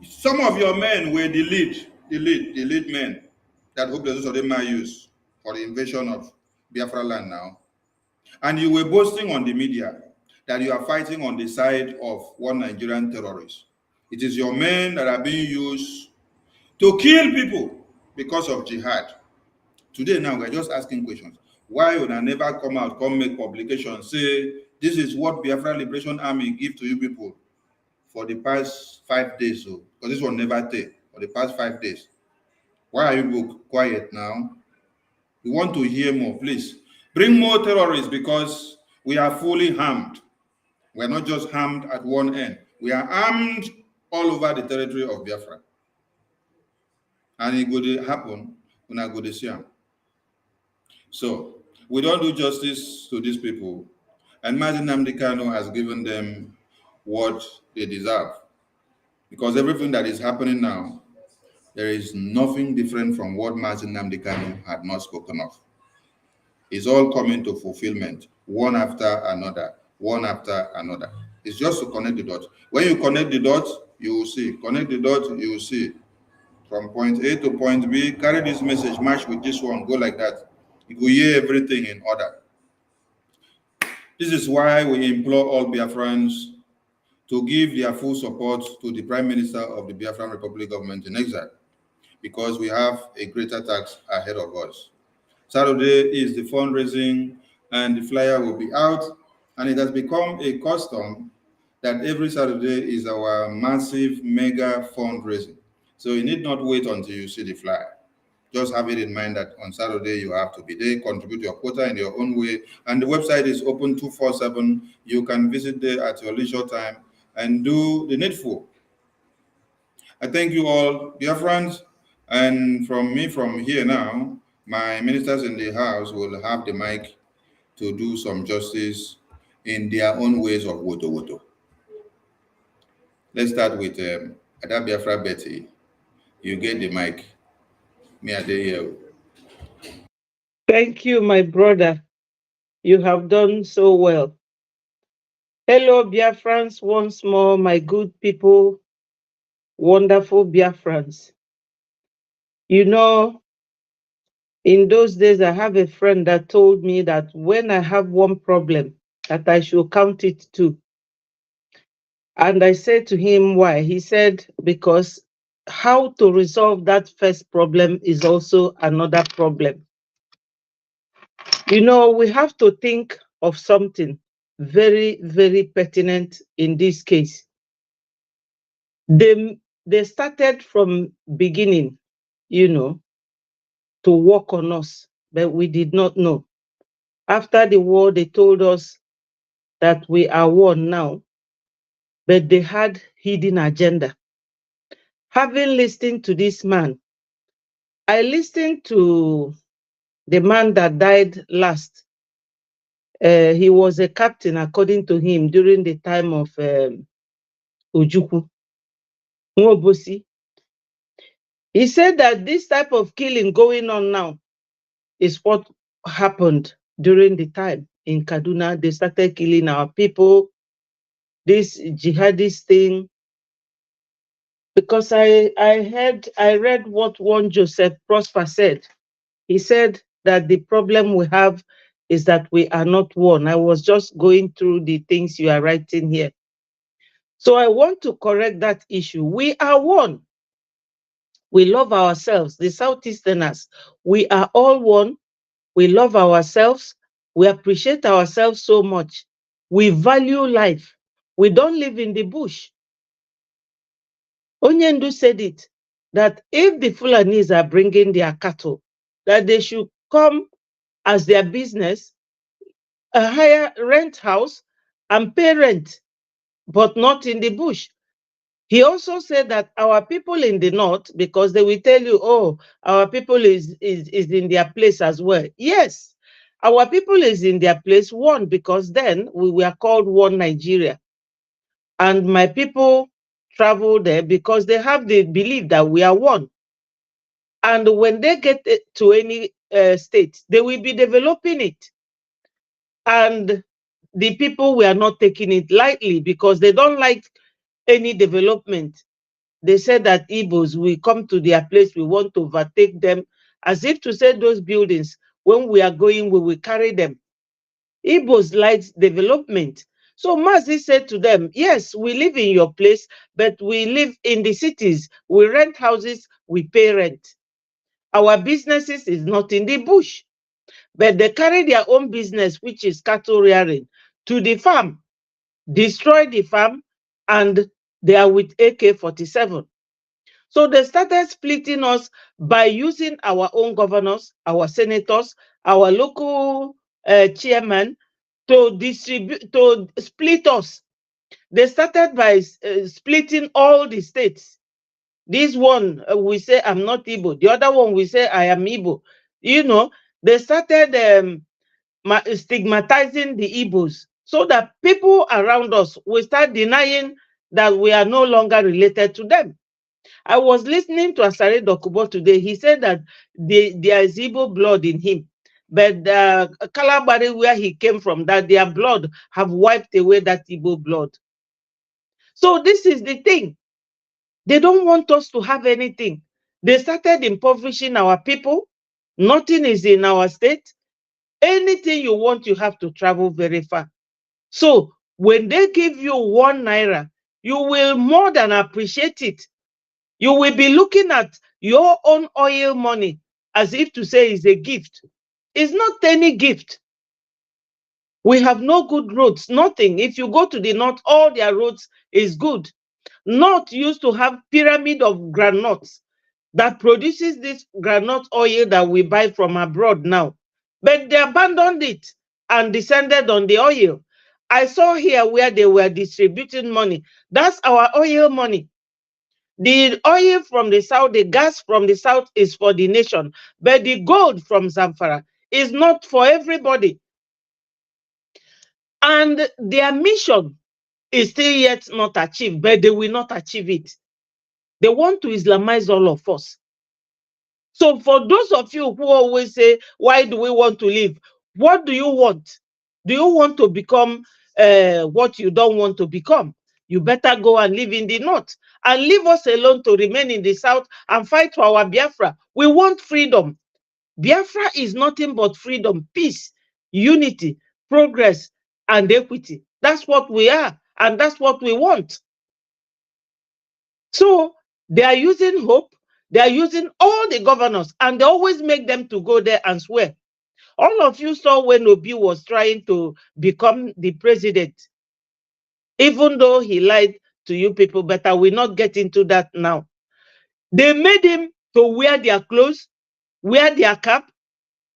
Some of your men were the lead men that Hope Sodema used for the invasion of Biafra land now. And you were boasting on the media that you are fighting on the side of one Nigerian terrorist. It is your men that are being used to kill people because of jihad. Today now, we're just asking questions. Why would I never come out, come make publications, say, this is what Biafra Liberation Army give to you people for the past 5 days, so because this will never take for the past 5 days. Why are you quiet now? We want to hear more, please. Bring more terrorists because we are fully armed. We are not just armed at one end. We are armed all over the territory of Biafra. And it would happen when I go to see them. So we don't do justice to these people. And Martin Nnamdi Kanu has given them what they deserve. Because everything that is happening now, there is nothing different from what Martin Nnamdi Kanu had not spoken of. It's all coming to fulfillment, one after another, one after another. It's just to connect the dots. When you connect the dots, you will see. Connect the dots, you will see. From point A to point B, carry this message, match with this one, go like that. You will hear everything in order. This is why we implore all Biafrans to give their full support to the Prime Minister of the Biafran Republic government in exile, because we have a greater task ahead of us. Saturday is the fundraising and the flyer will be out, and it has become a custom that every Saturday is our massive mega fundraising. So you need not wait until you see the flyer. Just have it in mind that on Saturday you have to be there, contribute your quota in your own way, and the website is open 247. You can visit there at your leisure time and do the needful. I thank you all, dear friends, and from here now, my ministers in the house will have the mic to do some justice in their own ways of woto woto. Let's start with Ada Biafra Betty. You get the mic. Me Adeye. Thank you, my brother. You have done so well. Hello, Biafrans, once more, my good people, wonderful Biafrans. You know, in those days, I have a friend that told me that when I have one problem, that I should count it two. And I said to him, why? He said, because how to resolve that first problem is also another problem. You know, we have to think of something very, very pertinent in this case. They started from beginning, you know, to work on us, but we did not know. After the war, they told us that we are one now, but they had hidden agenda. Having listened to this man, I listened to the man that died last. He was a captain, according to him, during the time of Ojukwu. Nwobosi. He said that this type of killing going on now is what happened during the time in Kaduna. They started killing our people, this jihadist thing. Because I read what one Joseph Prosper said. He said that the problem we have is that we are not one. I was just going through the things you are writing here. So I want to correct that issue. We are one. We love ourselves, the Southeasterners. We are all one. We love ourselves. We appreciate ourselves so much. We value life. We don't live in the bush. Onyendu said it, that if the Fulanis are bringing their cattle, that they should come as their business, a higher rent house and pay rent, but not in the bush. He also said that our people in the north, because they will tell you, oh, our people is in their place as well. Yes, our people is in their place, one, because then we were called one Nigeria. And my people travel there because they have the belief that we are one. And when they get to any state, they will be developing it. And the people were not taking it lightly because they don't like any development. They said that Igbos will come to their place, we want to overtake them, as if to say those buildings, when we are going, we will carry them. Igbos like development. So Mazi said to them, yes, we live in your place, but we live in the cities. We rent houses, we pay rent. Our businesses is not in the bush, but they carry their own business, which is cattle rearing, to the farm, destroy the farm, and they are with AK-47. So they started splitting us by using our own governors, our senators, our local chairman to split us. They started by splitting all the states. This one, we say, I'm not Igbo. The other one, we say, I am Igbo. You know, they started stigmatizing the Igbos so that people around us will start denying that we are no longer related to them. I was listening to Asare Dokubo today. He said that there is Igbo blood in him. But Kalabari, where he came from, that their blood have wiped away that Igbo blood. So this is the thing. They don't want us to have anything. They started impoverishing our people. Nothing is in our state. Anything you want, you have to travel very far. So when they give you 1 naira, you will more than appreciate it. You will be looking at your own oil money as if to say it's a gift. It's not any gift. We have no good roads, nothing. If you go to the north, all their roads is good. North used to have pyramid of granules that produces this granite oil that we buy from abroad now. But they abandoned it and descended on the oil. I saw here where they were distributing money. That's our oil money. The oil from the south, the gas from the south is for the nation, but the gold from Zamfara is not for everybody. And their mission is still yet not achieved, but they will not achieve it. They want to Islamize all of us. So for those of you who always say, why do we want to live? What do you want? Do you want to become what you don't want to become? You better go and live in the north and leave us alone to remain in the south and fight for our Biafra. We want freedom. Biafra is nothing but freedom, peace, unity, progress, and equity. That's what we are, and that's what we want. So they are using hope. They are using all the governors, and they always make them to go there and swear. All of you saw when Obi was trying to become the president, even though he lied to you people, but I will not get into that now. They made him to wear their clothes, wear their cap,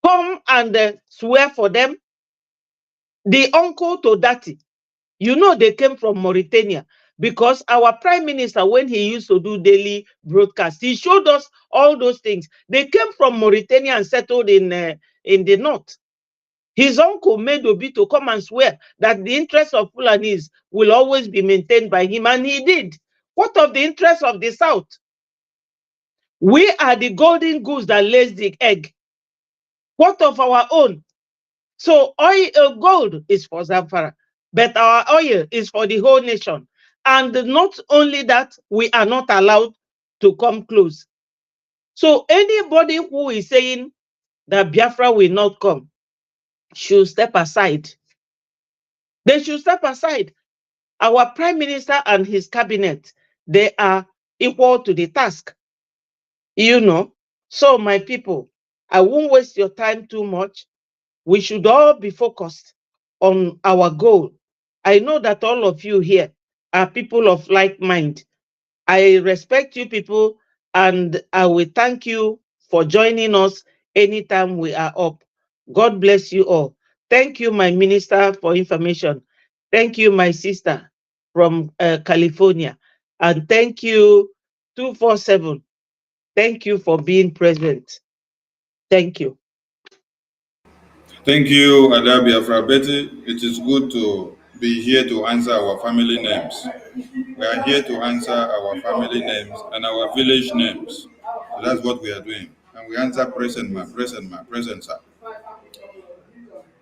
come and swear for them. The uncle to Dati, you know, they came from Mauritania, because our prime minister, when he used to do daily broadcast, he showed us all those things. They came from Mauritania and settled in in the north. His uncle made Obi to come and swear that the interests of Fulanis will always be maintained by him, and he did. What of the interests of the south? We are the golden goose that lays the egg. What of our own? So oil, gold is for Zamfara, but our oil is for the whole nation. And not only that, we are not allowed to come close. So anybody who is saying that Biafra will not come should step aside. They should step aside. Our prime minister and his cabinet, they are equal to the task. You know, so my people, I won't waste your time too much. We should all be focused on our goal. I know that all of you here are people of like mind. I respect you people, and I will thank you for joining us anytime we are up. God bless you all. Thank you, my minister for information. Thank you, my sister from California. And thank you, 247. Thank you for being present. Thank you. Thank you, Ada Biafra. Betty, it is good to be here to answer our family names. We are here to answer our family names and our village names. So that's what we are doing. And we answer present ma, present sir.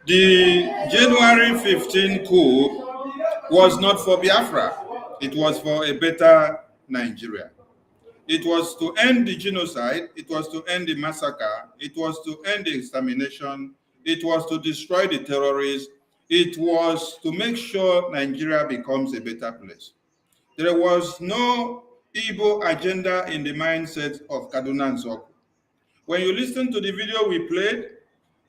The January 15 coup was not for Biafra. It was for a better Nigeria. It was to end the genocide. It was to end the massacre. It was to end the extermination. It was to destroy the terrorists. It was to make sure Nigeria becomes a better place. There was no Igbo agenda in the mindset of Kaduna and Ojukwu. When you listen to the video we played,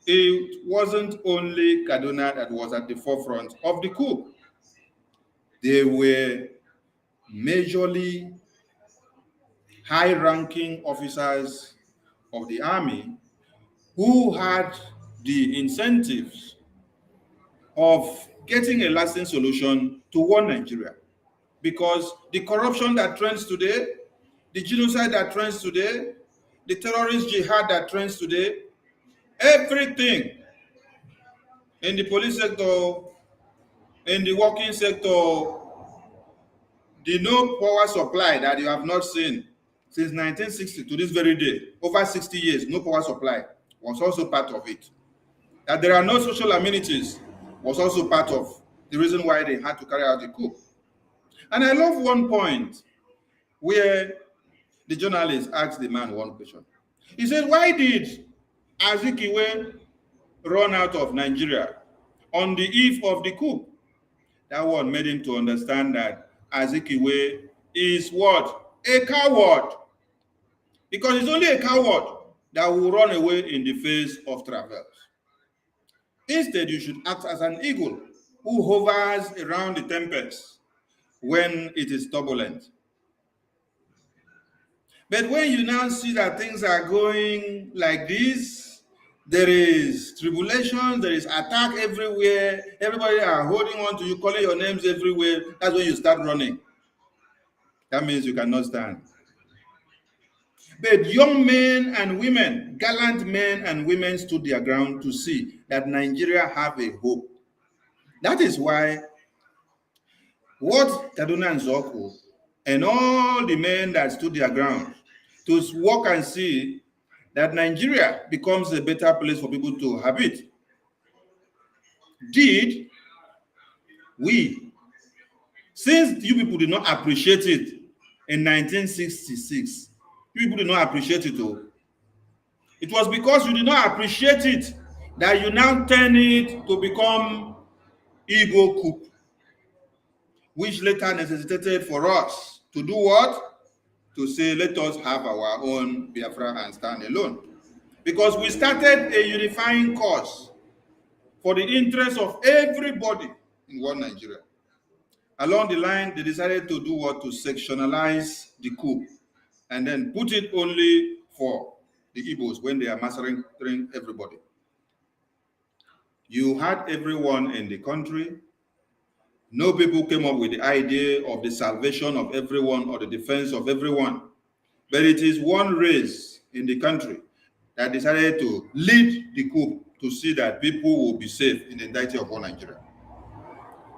it wasn't only Kaduna that was at the forefront of the coup. They were majorly high-ranking officers of the army who had the incentives of getting a lasting solution to one Nigeria. Because the corruption that trends today, the genocide that trends today, the terrorist jihad that trends today, everything in the police sector, in the working sector, the no power supply that you have not seen since 1960 to this very day, over 60 years, no power supply was also part of it. That there are no social amenities was also part of the reason why they had to carry out the coup. And I love one point where the journalist asked the man one question. He said, why did Azikiwe run out of Nigeria on the eve of the coup? That one made him to understand that Azikiwe is what? A coward. Because it's only a coward that will run away in the face of travails. Instead, you should act as an eagle who hovers around the tempest when it is turbulent. But when you now see that things are going like this, there is tribulation, there is attack everywhere, everybody are holding on to you, calling your names everywhere, that's when you start running. That means you cannot stand. But young men and women, gallant men and women stood their ground to see that Nigeria have a hope. That is why what Kaduna and Ojukwu and all the men that stood their ground to walk and see that Nigeria becomes a better place for people to habit did, we, since you people did not appreciate it in 1966, you people did not appreciate it all. It was because you did not appreciate it that you now turn it to become Igbo coup, which later necessitated for us to do what? To say, let us have our own Biafra and stand alone. Because we started a unifying cause for the interest of everybody in one Nigeria. Along the line, they decided to do what? To sectionalize the coup and then put it only for the Igbos when they are massacring everybody. You had everyone in the country. No people came up with the idea of the salvation of everyone or the defense of everyone. But it is one race in the country that decided to lead the coup to see that people will be safe in the entirety of all Nigeria.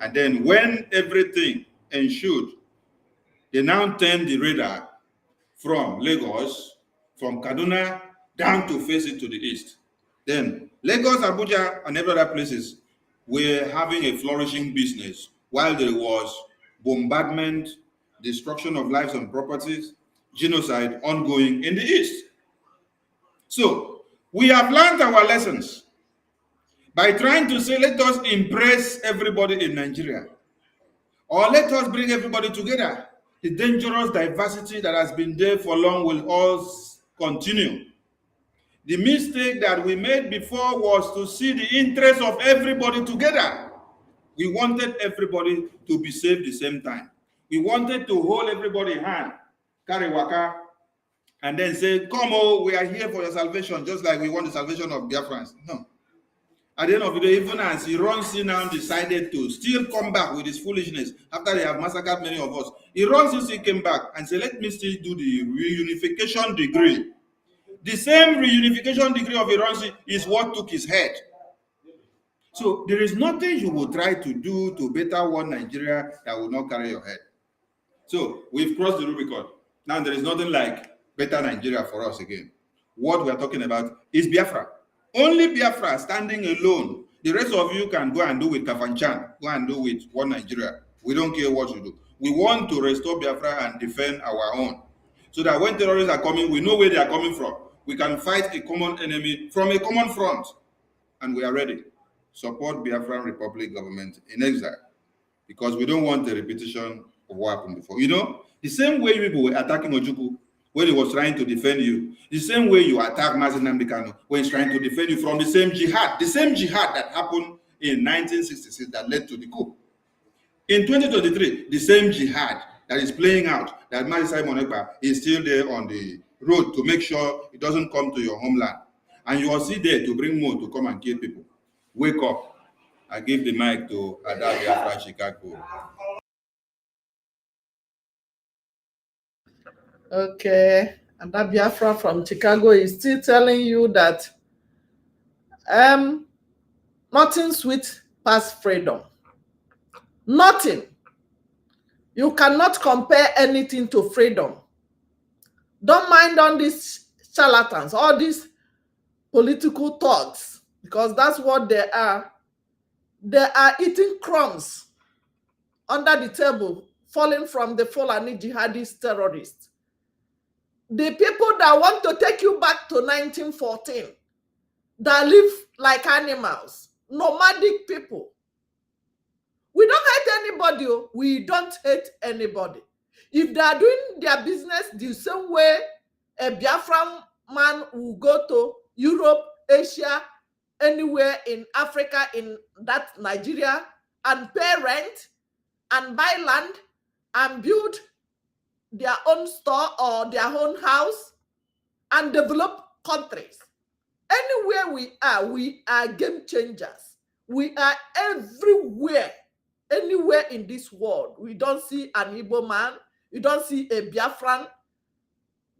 And then when everything ensued, they now turned the radar from Lagos, from Kaduna, down to face it to the east. Then Lagos, Abuja, and every other places were having a flourishing business, while there was bombardment, destruction of lives and properties, genocide ongoing in the east. So we have learned our lessons by trying to say, let us impress everybody in Nigeria, or let us bring everybody together. The dangerous diversity that has been there for long will all continue. The mistake that we made before was to see the interest of everybody together. We wanted everybody to be saved at the same time. We wanted to hold everybody's hand, carry waka, and then say, come, oh, we are here for your salvation, just like we want the salvation of Biafrans. No. At the end of the day, even as Ironsi now decided to still come back with his foolishness after they have massacred many of us, Ironsi came back and said, let me still do the reunification degree. The same reunification degree of Ironsi is what took his head. So there is nothing you will try to do to better one Nigeria that will not carry your head. So we've crossed the Rubicon. Now there is nothing like better Nigeria for us again. What we are talking about is Biafra. Only Biafra standing alone. The rest of you can go and do with Kafanchan, go and do with one Nigeria. We don't care what you do. We want to restore Biafra and defend our own. So that when terrorists are coming, we know where they are coming from. We can fight a common enemy from a common front. And we are ready. Support Biafran Republic government in exile. Because we don't want a repetition of what happened before. You know, the same way people were attacking Ojukwu when he was trying to defend you, the same way you attack Mazi Nnamdi Kanu when he's trying to defend you from the same jihad that happened in 1966 that led to the coup. In 2023, the same jihad that is playing out, that Mazi Simon Ekpa is still there on the road to make sure it doesn't come to your homeland. And you are still there to bring more to come and kill people. Wake up. I give the mic to Ada Biafra Chicago. Okay, and that Biafra from Chicago is still telling you that nothing sweet past freedom. Nothing. You cannot compare anything to freedom. Don't mind on these charlatans, all these political thugs, because that's what they are. They are eating crumbs under the table, falling from the Fulani jihadist terrorists. The people that want to take you back to 1914, that live like animals, nomadic people. We don't hate anybody. We don't hate anybody. If they are doing their business the same way a Biafran man will go to Europe, Asia, anywhere in Africa, in that Nigeria, and pay rent and buy land and build their own store or their own house and develop countries. Anywhere we are game changers. We are everywhere, anywhere in this world. We don't see an Igbo man, you don't see a Biafran.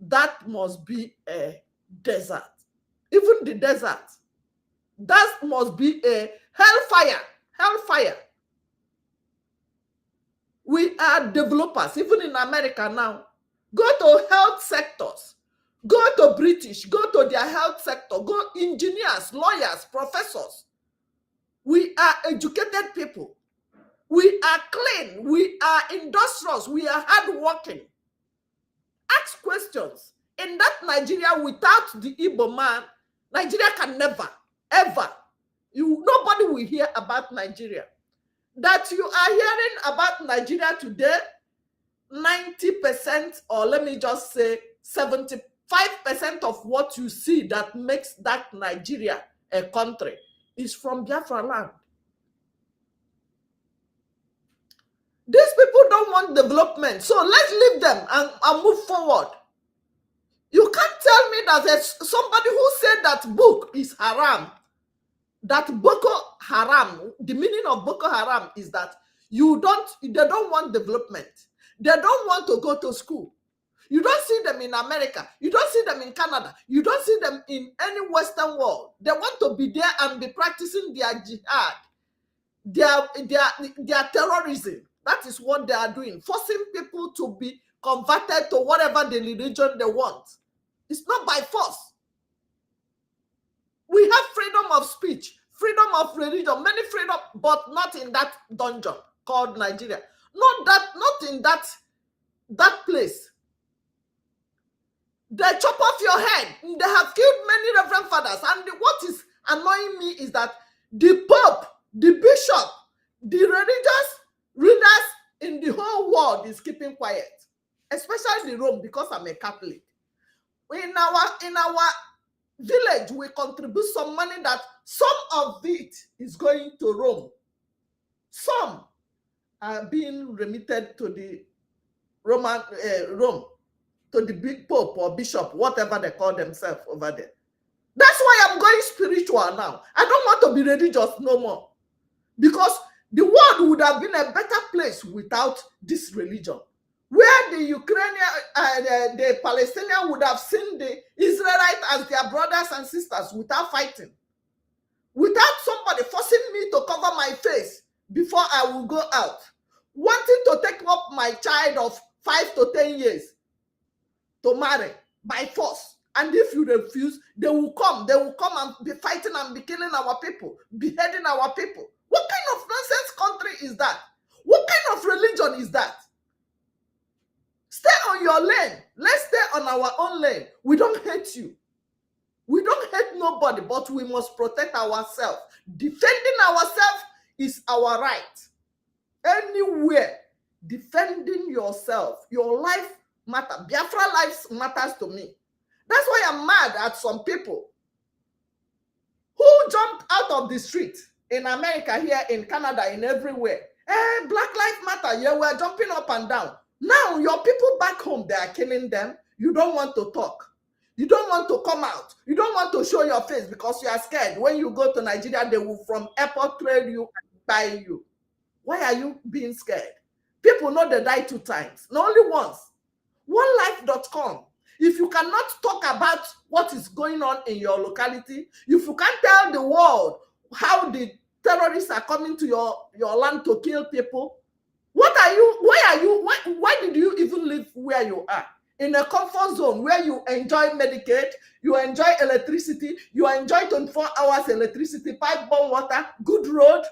That must be a desert. Even the desert, that must be a hellfire. Hellfire. We are developers, even in America now. Go to health sectors. Go to British. Go to their health sector. Go engineers, lawyers, professors. We are educated people. We are clean. We are industrious. We are hardworking. Ask questions. In that Nigeria, without the Igbo man, Nigeria can never, ever. Nobody will hear about Nigeria. That you are hearing about Nigeria today, 90%, or let me just say 75% of what you see that makes that Nigeria a country is from Biafra land. These people don't want development, so let's leave them and move forward. You can't tell me that there's somebody who said that book is haram. That Boko Haram, the meaning of Boko Haram is that they don't want development. They don't want to go to school. You don't see them in America. You don't see them in Canada. You don't see them in any Western world. They want to be there and be practicing their jihad, their terrorism. That is what they are doing, forcing people to be converted to whatever the religion they want. It's not by force. We have freedom of speech, freedom of religion, many freedom, but not in that dungeon called Nigeria. Not in that place. They chop off your head. They have killed many reverend fathers. And what is annoying me is that the Pope, the Bishop, the religious leaders in the whole world is keeping quiet, especially Rome, because I'm a Catholic. In our village, we contribute some money that some of it is going to Rome. Some are being remitted to the Rome, to the big Pope or Bishop, whatever they call themselves over there. That's why I'm going spiritual now. I don't want to be religious no more, because the world would have been a better place without this religion, where the Ukrainian, the Palestinians would have seen the Israelites as their brothers and sisters without fighting, without somebody forcing me to cover my face before I will go out, wanting to take up my child of 5 to 10 years to marry by force. And if you refuse, they will come and be fighting and be killing our people, beheading our people. What kind of nonsense country is that? What kind of religion is that? Stay on your lane. Let's stay on our own lane. We don't hate you. We don't hate nobody, but we must protect ourselves. Defending ourselves is our right. Anywhere, defending yourself, your life matters. Biafra life matters to me. That's why I'm mad at some people who jumped out of the street in America, here in Canada, in everywhere. Black Lives Matter. Yeah, we're jumping up and down. Now, your people back home, they are killing them. You don't want to talk. You don't want to come out. You don't want to show your face because you are scared. When you go to Nigeria, they will from airport trail you and buy you. Why are you being scared? People know they die 2 times, not only once. OneLife.com. If you cannot talk about what is going on in your locality, if you can't tell the world how the terrorists are coming to your land to kill people, why did you even live where you are? In a comfort zone where you enjoy Medicaid, you enjoy electricity, you enjoy 24 hours electricity, pipe-borne water, good road,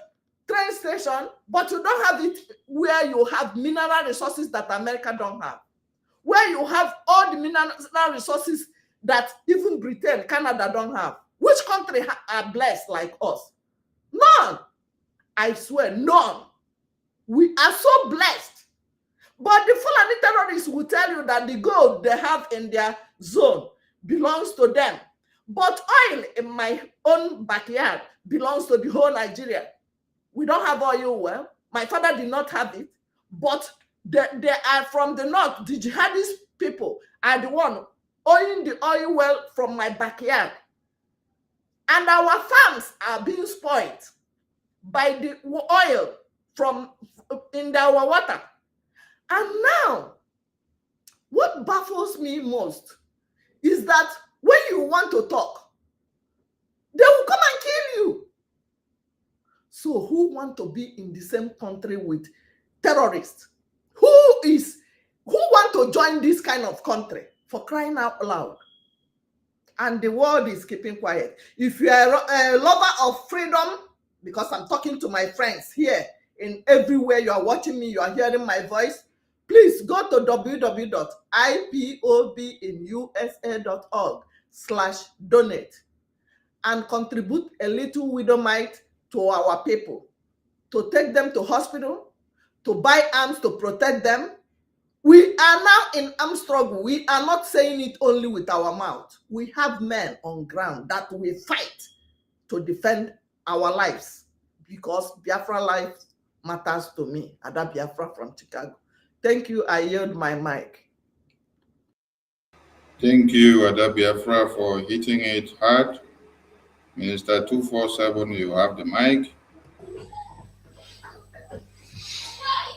train station, but you don't have it where you have mineral resources that America don't have, where you have all the mineral resources that even Britain, Canada don't have. Which country are blessed like us? None. I swear, none. We are so blessed. But the Fulani terrorists will tell you that the gold they have in their zone belongs to them. But oil in my own backyard belongs to the whole Nigeria. We don't have oil well. My father did not have it. But they are from the north. The jihadist people are the one owning the oil well from my backyard. And our farms are being spoiled by the oil from in our water. And now, what baffles me most is that when you want to talk, they will come and kill you. So who want to be in the same country with terrorists? Who want to join this kind of country, for crying out loud? And the world is keeping quiet. If you are a lover of freedom, because I'm talking to my friends here in everywhere you are watching me, you are hearing my voice, please go to www.ipobinusa.org/donate and contribute a little widow mite to our people, to take them to hospital, to buy arms to protect them. We are now in armed struggle. We are not saying it only with our mouth. We have men on ground that will fight to defend our lives, because Biafra life matters to me. Ada Biafra from Chicago. Thank you. I yield my mic. Thank you, Ada Biafra, for hitting it hard. Minister 247, you have the mic.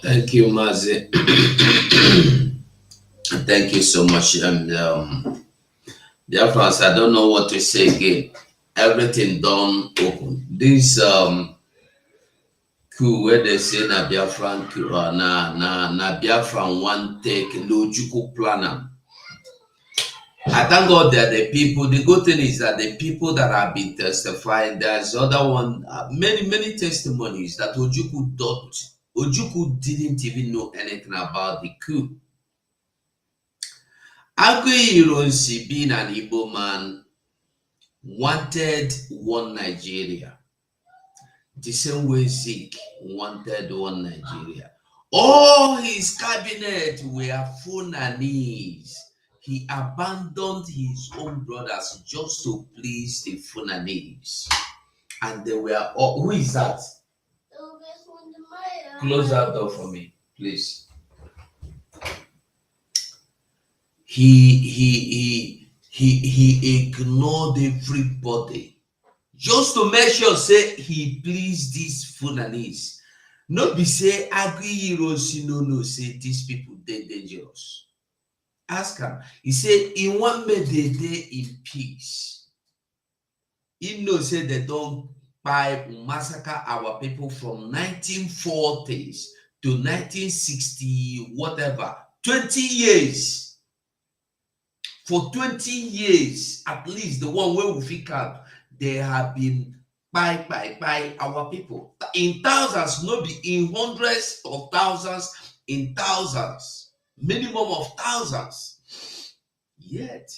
Thank you, Mazi. Thank you so much. And dear friends, I don't know what to say again. Everything done open. This coup where they say na Biafran coup, na Biafran one take Ojukwu plan. I thank God that the people, the good thing is that the people that have been testifying, there's other one, many testimonies that Ojukwu didn't even know anything about the coup. Agui Ironsi, being an Igbo man, wanted one Nigeria. The same way Zeke wanted one Nigeria. All his cabinet were Fulanese. He abandoned his own brothers just to please the Fulanese. And they were all, who is that? Close that door for me, please. He ignored everybody just to make sure say he pleased these Fulanese. Not be say Agui Hiroshi no say these people they dangerous. Ask him. He said he want me they in peace. He know say they don't buy massacre our people from 1940s to 1960 whatever 20 years. For 20 years, at least the one where we pick up, they have been by our people. In thousands, not be in hundreds of thousands, in thousands, minimum of thousands. Yet,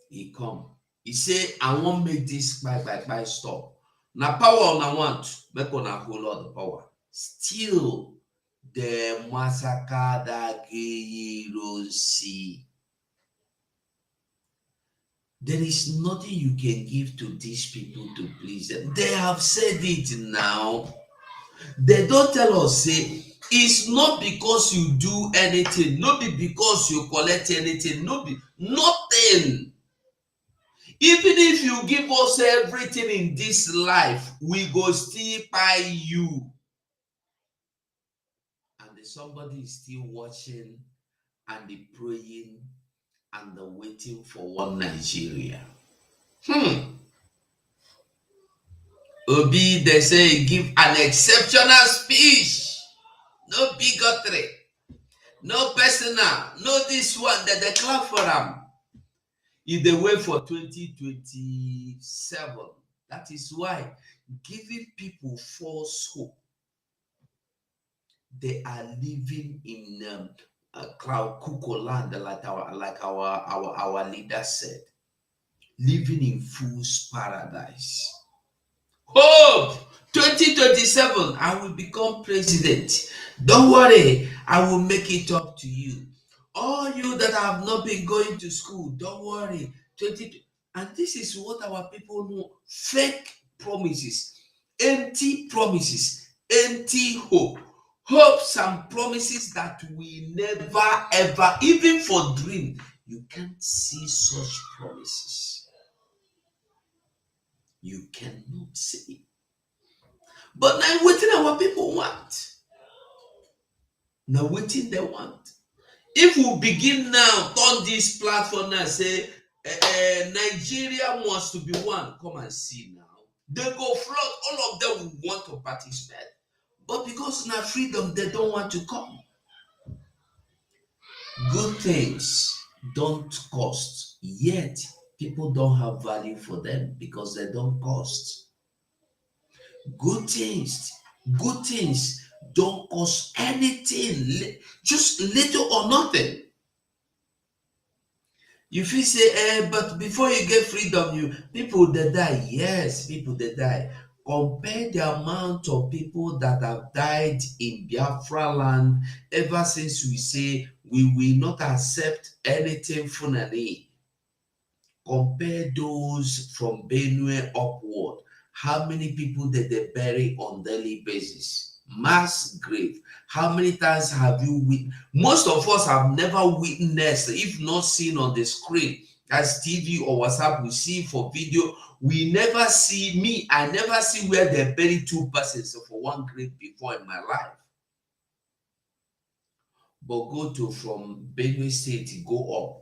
he come. He say, I won't make this by stop. Now power on I want, make on a whole lot of power. Still, the massacre that you don't see. There is nothing you can give to these people to please them. They have said it now. They don't tell us, say, it's not because you do anything, not because you collect anything, nothing. Even if you give us everything in this life, we go still buy you. And somebody is still watching and they praying and they're waiting for one Nigeria. Obi, they say, give an exceptional speech. No bigotry. No personal. No this one that they clap for them. If they wait for 2027, that is why giving people false hope. They are living in a cloud cuckoo land, like our leader said, living in fool's paradise. Hope 2027, I will become president. Don't worry, I will make it up to you. All you that have not been going to school, don't worry. And this is what our people know: fake promises, empty promises, empty hope. Hopes and promises that we never ever, even for dream, you can't see such promises. You cannot see. But now what our people want. Now what they want. If we begin now, turn this platform now, say Nigeria wants to be one, come and see now. They go flood, all of them will want to participate. But because now freedom, they don't want to come. Good things don't cost, yet people don't have value for them because they don't cost. Good things don't cost anything, just little or nothing. You feel say, but before you get freedom, people they die. Yes, people they die. Compare the amount of people that have died in Biafra land ever since we say we will not accept anything Fulani. Compare those from Benue upward. How many people did they bury on daily basis? Mass grave. How many times have you witnessed? Most of us have never witnessed, if not seen on the screen, as TV or WhatsApp, we see for video. We never see, I never see where they bury two persons for one grave before in my life. but go to from Benue State, go up.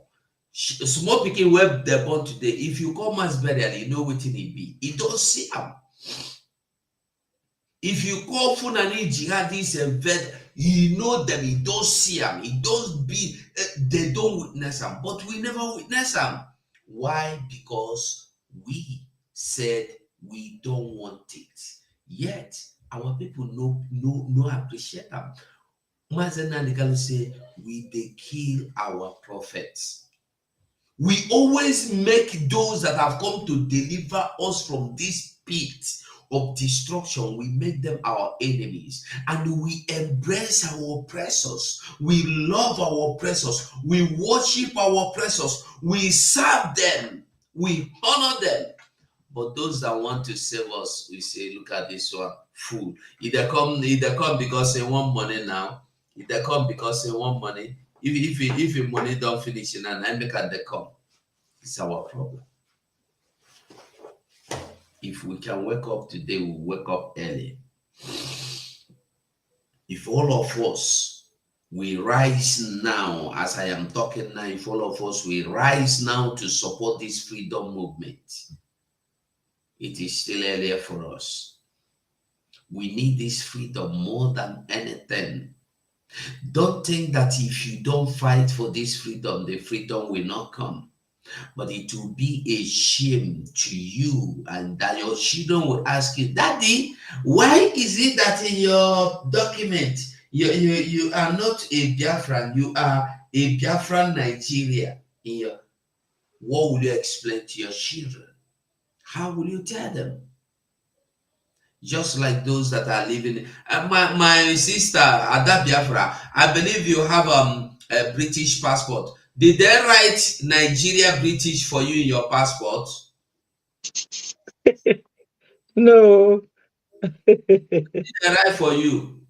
Small picking where they born today. If you call mass burial, you know what it be. It don't see them. If you call Funani jihadists and vet, you know them. You don't see them. It don't be. They don't witness them. But we never witness them. Why? Because we said we don't want it. Yet our people no appreciate them. Mazena Nigalo say we they kill our prophets. We always make those that have come to deliver us from this pit of destruction, we make them our enemies, and we embrace our oppressors. We love our oppressors. We worship our oppressors. We serve them. We honor them. But those that want to save us, we say, look at this one, food. Either come because they want money now. Either come because they want money. If your money don't finish, and I make they come. It's our problem. If we can wake up today, we'll wake up early. If all of us, we rise now, as I am talking now, if all of us, we rise now to support this freedom movement, it is still earlier for us. We need this freedom more than anything. Don't think that if you don't fight for this freedom, the freedom will not come. But it will be a shame to you, and that your children will ask you, Daddy, why is it that in your document you are not a Biafran, you are a Biafran Nigeria? What will you explain to your children? How will you tell them? Just like those that are living. My sister, Ada Biafra, I believe you have a British passport. Did they write Nigeria British for you in your passport? No. Did they write for you?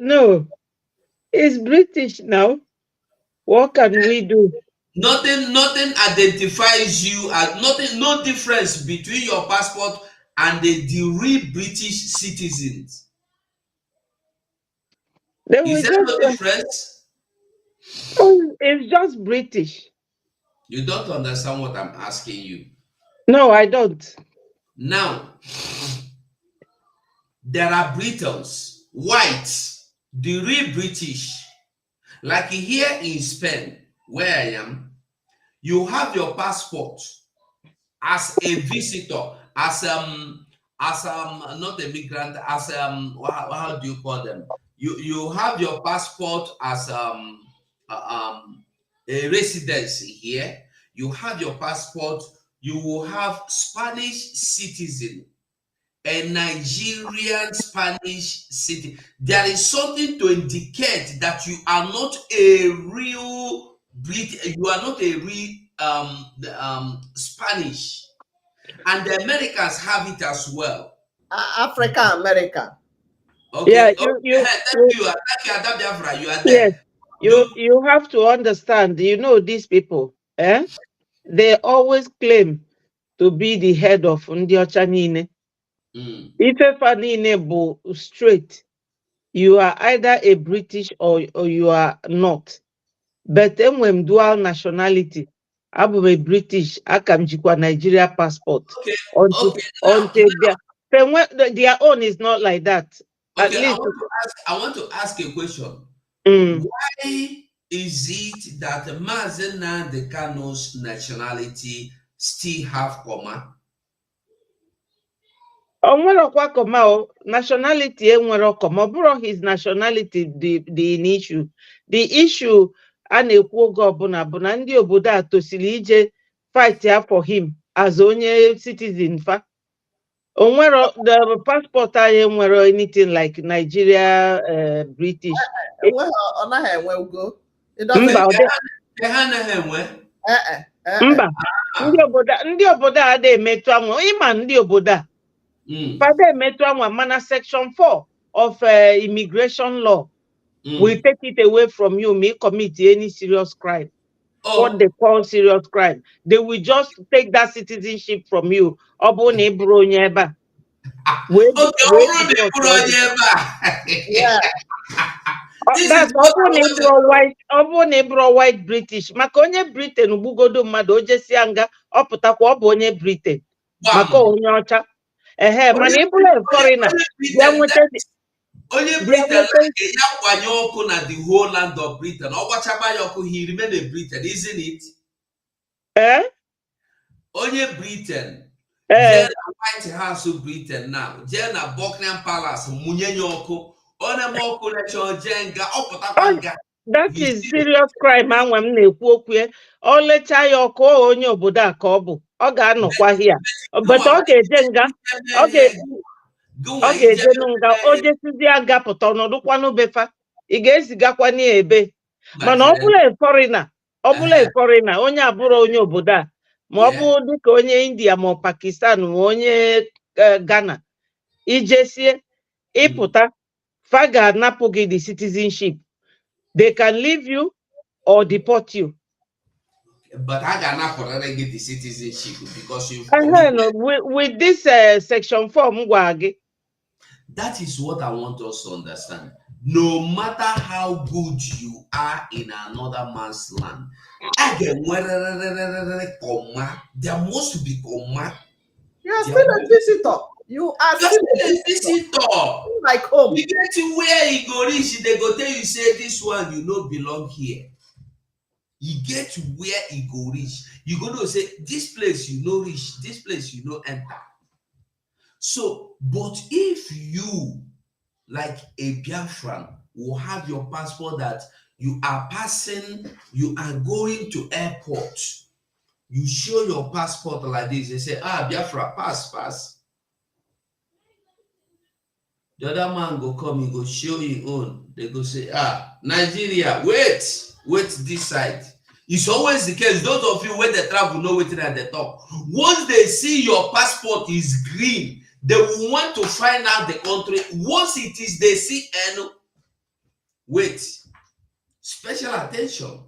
No. It's British now. What can we do? Nothing identifies you as no difference between your passport and the real British citizens. Is there no difference? Oh, it's just British. You don't understand what I'm asking you. No, I don't. Now, there are Britons, whites, the real British. Like here in Spain, where I am, you have your passport as a visitor, as not a migrant, as how do you call them? You have your passport as a residency here. You have your passport. You will have Spanish citizen, a Nigerian Spanish citizen. There is something to indicate that you are not a real British. You are not a real Spanish, and the Americans have it as well. Africa, America. Okay. Yeah, Thank you, Ada Biafra. You are there. Yes, you have to understand. You know these people. They always claim to be the head of Ndi Ocha Niile. Ifefa niile bụ straight. You are either a British or you are not. But enwem dual nationality. Abụ a British, aka m jikwa Nigeria passport. Their own is not like that. At Okay, least I want to ask a question. Why is it that Mazen Nnamdi Kanu's nationality still have comma? Onwerokwa comma o, nationality enwero comma. Bụrụ his nationality the issue. The issue a na-ekwu oge ọbụla bụ na ndị obodo a tosiri ije fight ya for him as onye citizen fa. Onwero the passport anyị enwero anything like Nigeria British. Mba, ndị obodo a na-emetụ anwa. Ịma ndị obodo a fada emetụ anwa mana section 4 of immigration law will take it away from you may commit any serious crime. What they call serious crime. They will just take that citizenship from you. Yeah. this that's is what I ọbụna wanted. ịbụrụ white, ọbụna ịbụrụ white British, maka onye Britain gbugodo mmadụ o jesia nga ọ pụtakwa ọ bụ onye Britain maka onye ọcha. Mana ịbụrụ foreigner bịa nweta onye Britain like ya kwanye ọkụ na the whole land of Britain. Ọ gbachaba ya ọkụ, he remain a Britain, isn't it? Onye Britain jee na White House Britain now, jee na Buckingham Palace munye ya ọkụ. Onye ma ọkụ lecha jee nga, ọ pụtakwa nga. That is serious crime. Anwa m na-ekwu okwu ya. Ọ lecha ya ọkụ onye obodo a ka ọ bụ. Ọ ga-anọkwa hia. But ọ ga-eje nga. Ọ ga-eje nga. O jesizi aga pụta ọnọdụkwanụ befa. Ị ga-ezigakwa n'ebe. Mana ọ bụla foreigner, onye abụrụ onye obodo a, ma ọ bụ dịka onye India ma Pakistan ma onye Ghana, ijesie ịpụta, fa ga-anapụ gị the citizenship. They can leave you or deport you. But I cannot get the citizenship because you. With this section 4, Mgwagi. That is what I want us to understand. No matter how good you are in another man's land, there must be comma. You are still a visitor. You are still a visitor. Like home. You get to where he go reach, they go tell you, say this one you no belong here. You get to where he go reach, you go to say this place you no reach, this place you no enter. So, but if you, like a Biafran, will have your passport that you are passing, you are going to airport, you show your passport like this, they say, Biafra, pass. The other man go come, he go show his own. They go say, Nigeria, wait this side. It's always the case. Those of you when they travel know waiting at the top. Once they see your passport is green, they will want to find out the country. Once it is, they see and wait. Special attention.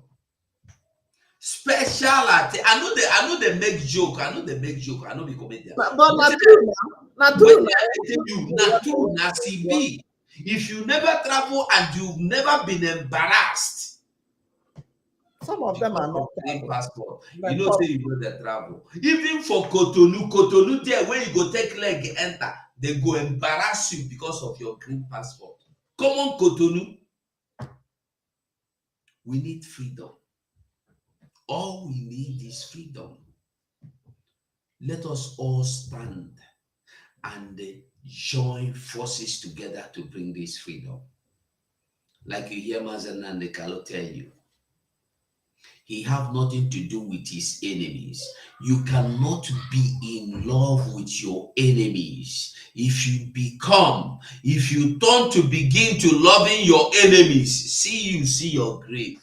I know they make joke. I know they comedian. But not true. If you never travel and you've never been embarrassed, some of them are not passport. You know, say you go there travel. Even for Cotonou there, where you go take leg enter, they go embarrass you because of your green passport. Come on, Cotonou. We need freedom. All we need is freedom. Let us all stand and join forces together to bring this freedom. Like you hear Mazen and the Kalo tell you, he have nothing to do with his enemies. You cannot be in love with your enemies. If you turn to begin to loving your enemies, see your grave.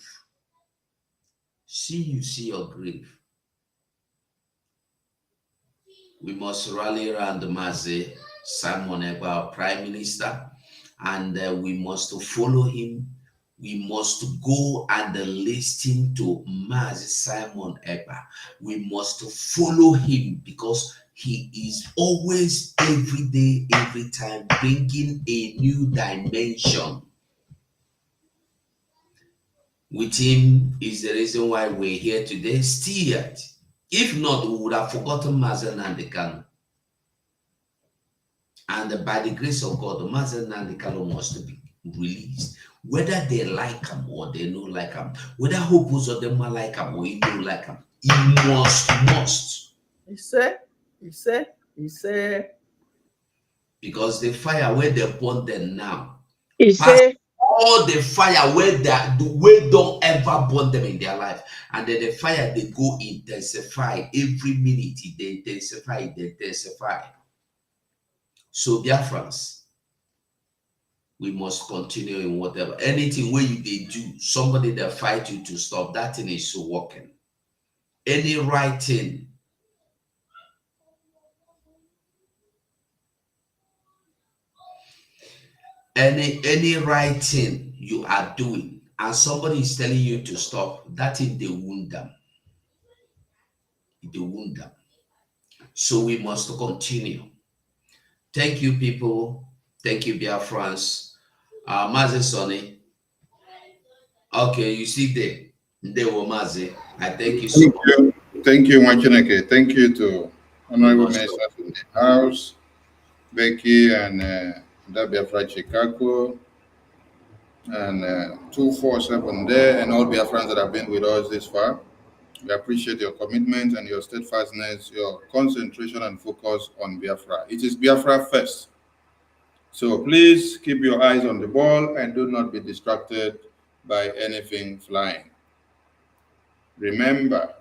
See your grave. We must rally around Mazi Simon Ekpa, our Prime Minister, and we must follow him. We must go and listen to Mazi Simon Ekpa. We must follow him because he is always, every day, every time, bringing a new dimension. With him is the reason why we're here today, still. If not, we would have forgotten Mazi Nnamdi Kanu. And by the grace of God, Mazi Nnamdi Kanu must be released. Whether they like him or they don't like him, whether hopes of them are like him or you don't like him, he must. He said. Because the fire where they burn them now, he said, all the fire where they don't ever burn them in their life, and then the fire they go intensify every minute. They intensify. So, dear friends, we must continue in whatever. Anything where they do, somebody that fight you to stop, that thing is working. Any right thing. Any right thing you are doing, and somebody is telling you to stop, that thing they wound them. They wound them. So we must continue. Thank you, people. Thank you, Biafrans. Mazi Sonny, Okay, you see there. Ndewomazi. I thank you so much. Thank you, Machineke. Thank you to honorable ministers in the House, Becky and BIAFRA Chicago, and 247 there, and all Biafrans that have been with us this far. We appreciate your commitment and your steadfastness, your concentration and focus on Biafra. It is Biafra first. So please keep your eyes on the ball and do not be distracted by anything flying. Remember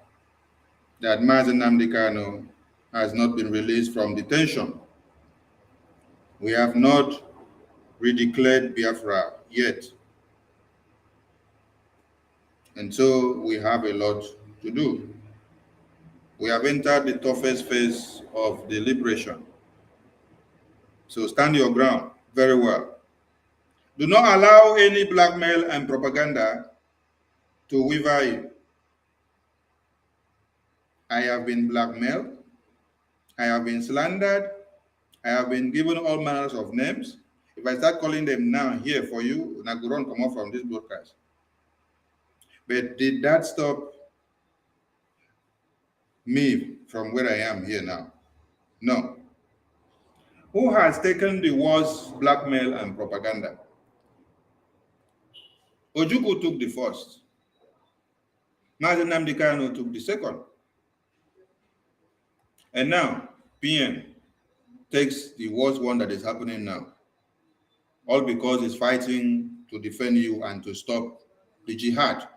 that Mazi Nnamdi Kanu has not been released from detention. We have not redeclared Biafra yet. And so we have a lot to do. We have entered the toughest phase of the liberation. So stand your ground very well. Do not allow any blackmail and propaganda to waver you. I have been blackmailed. I have been slandered. I have been given all manners of names. If I start calling them now here for you, I could run come off from this broadcast. But did that stop me from where I am here now? No. Who has taken the worst blackmail and propaganda? Ojukwu took the first. Mazi Nnamdi Kanu took the second. And now, PM takes the worst one that is happening now. All because he's fighting to defend you and to stop the jihad.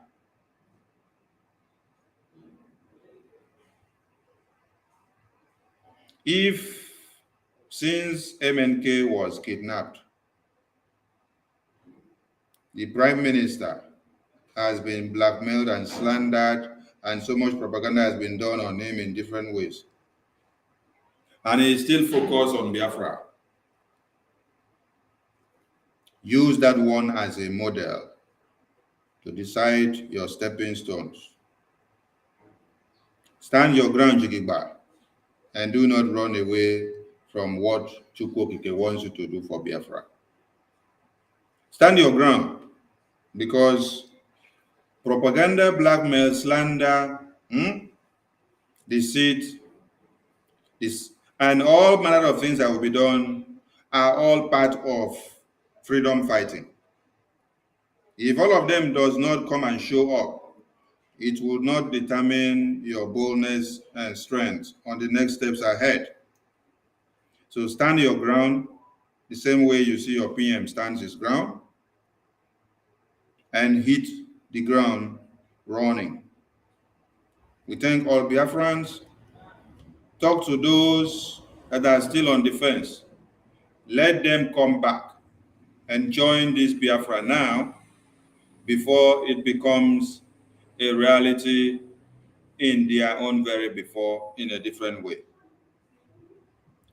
If since MNK was kidnapped, the Prime Minister has been blackmailed and slandered, and so much propaganda has been done on him in different ways, and he is still focused on Biafra, use that one as a model to decide your stepping stones. Stand your ground, Jigigba, and do not run away from what Chukwokike wants you to do for Biafra. Stand your ground, because propaganda, blackmail, slander, deceit, and all manner of things that will be done are all part of freedom fighting. If all of them does not come and show up, it will not determine your boldness and strength on the next steps ahead. So stand your ground the same way you see your PM stands his ground, and hit the ground running. We thank all Biafrans. Talk to those that are still on the fence. Let them come back and join this Biafra now before it becomes a reality in their own very before in a different way.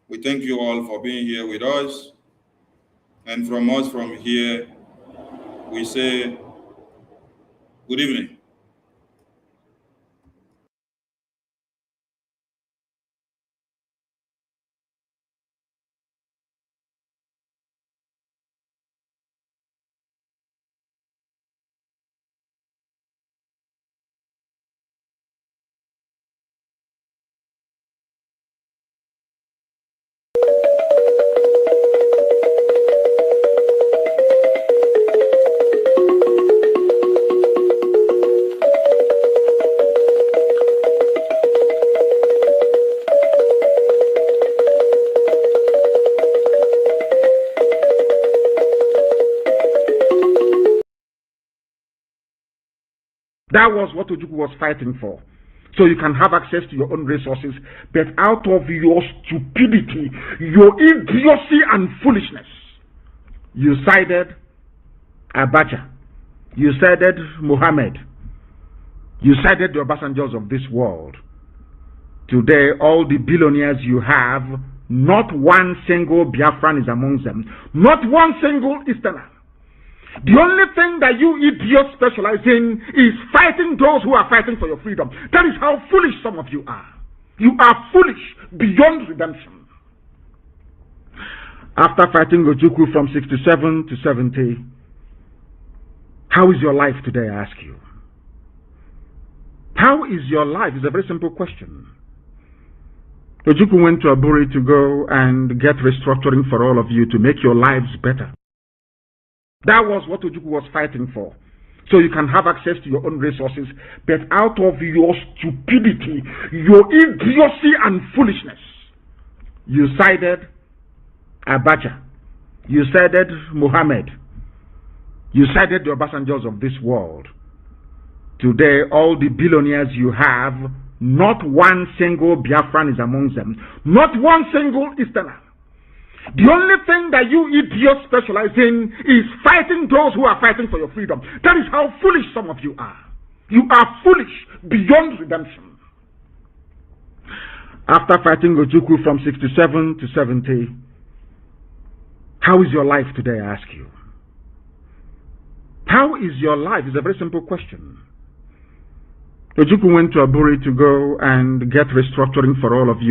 We thank you all for being here with us. And from us from here, we say good evening. That was what Ojukwu was fighting for. So you can have access to your own resources, but out of your stupidity, your idiocy and foolishness, you sided Abacha, you sided Mohammed, you sided the Obasanjos of this world. Today, all the billionaires you have, not one single Biafran is among them, not one single Easterner. The only thing that you idiots specialize in is fighting those who are fighting for your freedom. That is how foolish some of you are. You are foolish beyond redemption. After fighting Ojukwu from 67 to 70, How is your life today, I ask you? How is your life? It's a very simple question. Ojukwu went to Aburi to go and get restructuring for all of you to make your lives better. That was what Ojukwu was fighting for. So you can have access to your own resources, but out of your stupidity, your idiocy and foolishness, you sided Abacha, you sided Muhammad, you sided the Obasanjos of this world. Today, all the billionaires you have, not one single Biafran is among them, not one single Easterner. The only thing that you idiots specialize in is fighting those who are fighting for your freedom. That is how foolish some of you are. You are foolish beyond redemption. After fighting Ojukwu from 67 to 70, how is your life today, I ask you? How is your life? It's a very simple question. Ojukwu went to Aburi to go and get restructuring for all of you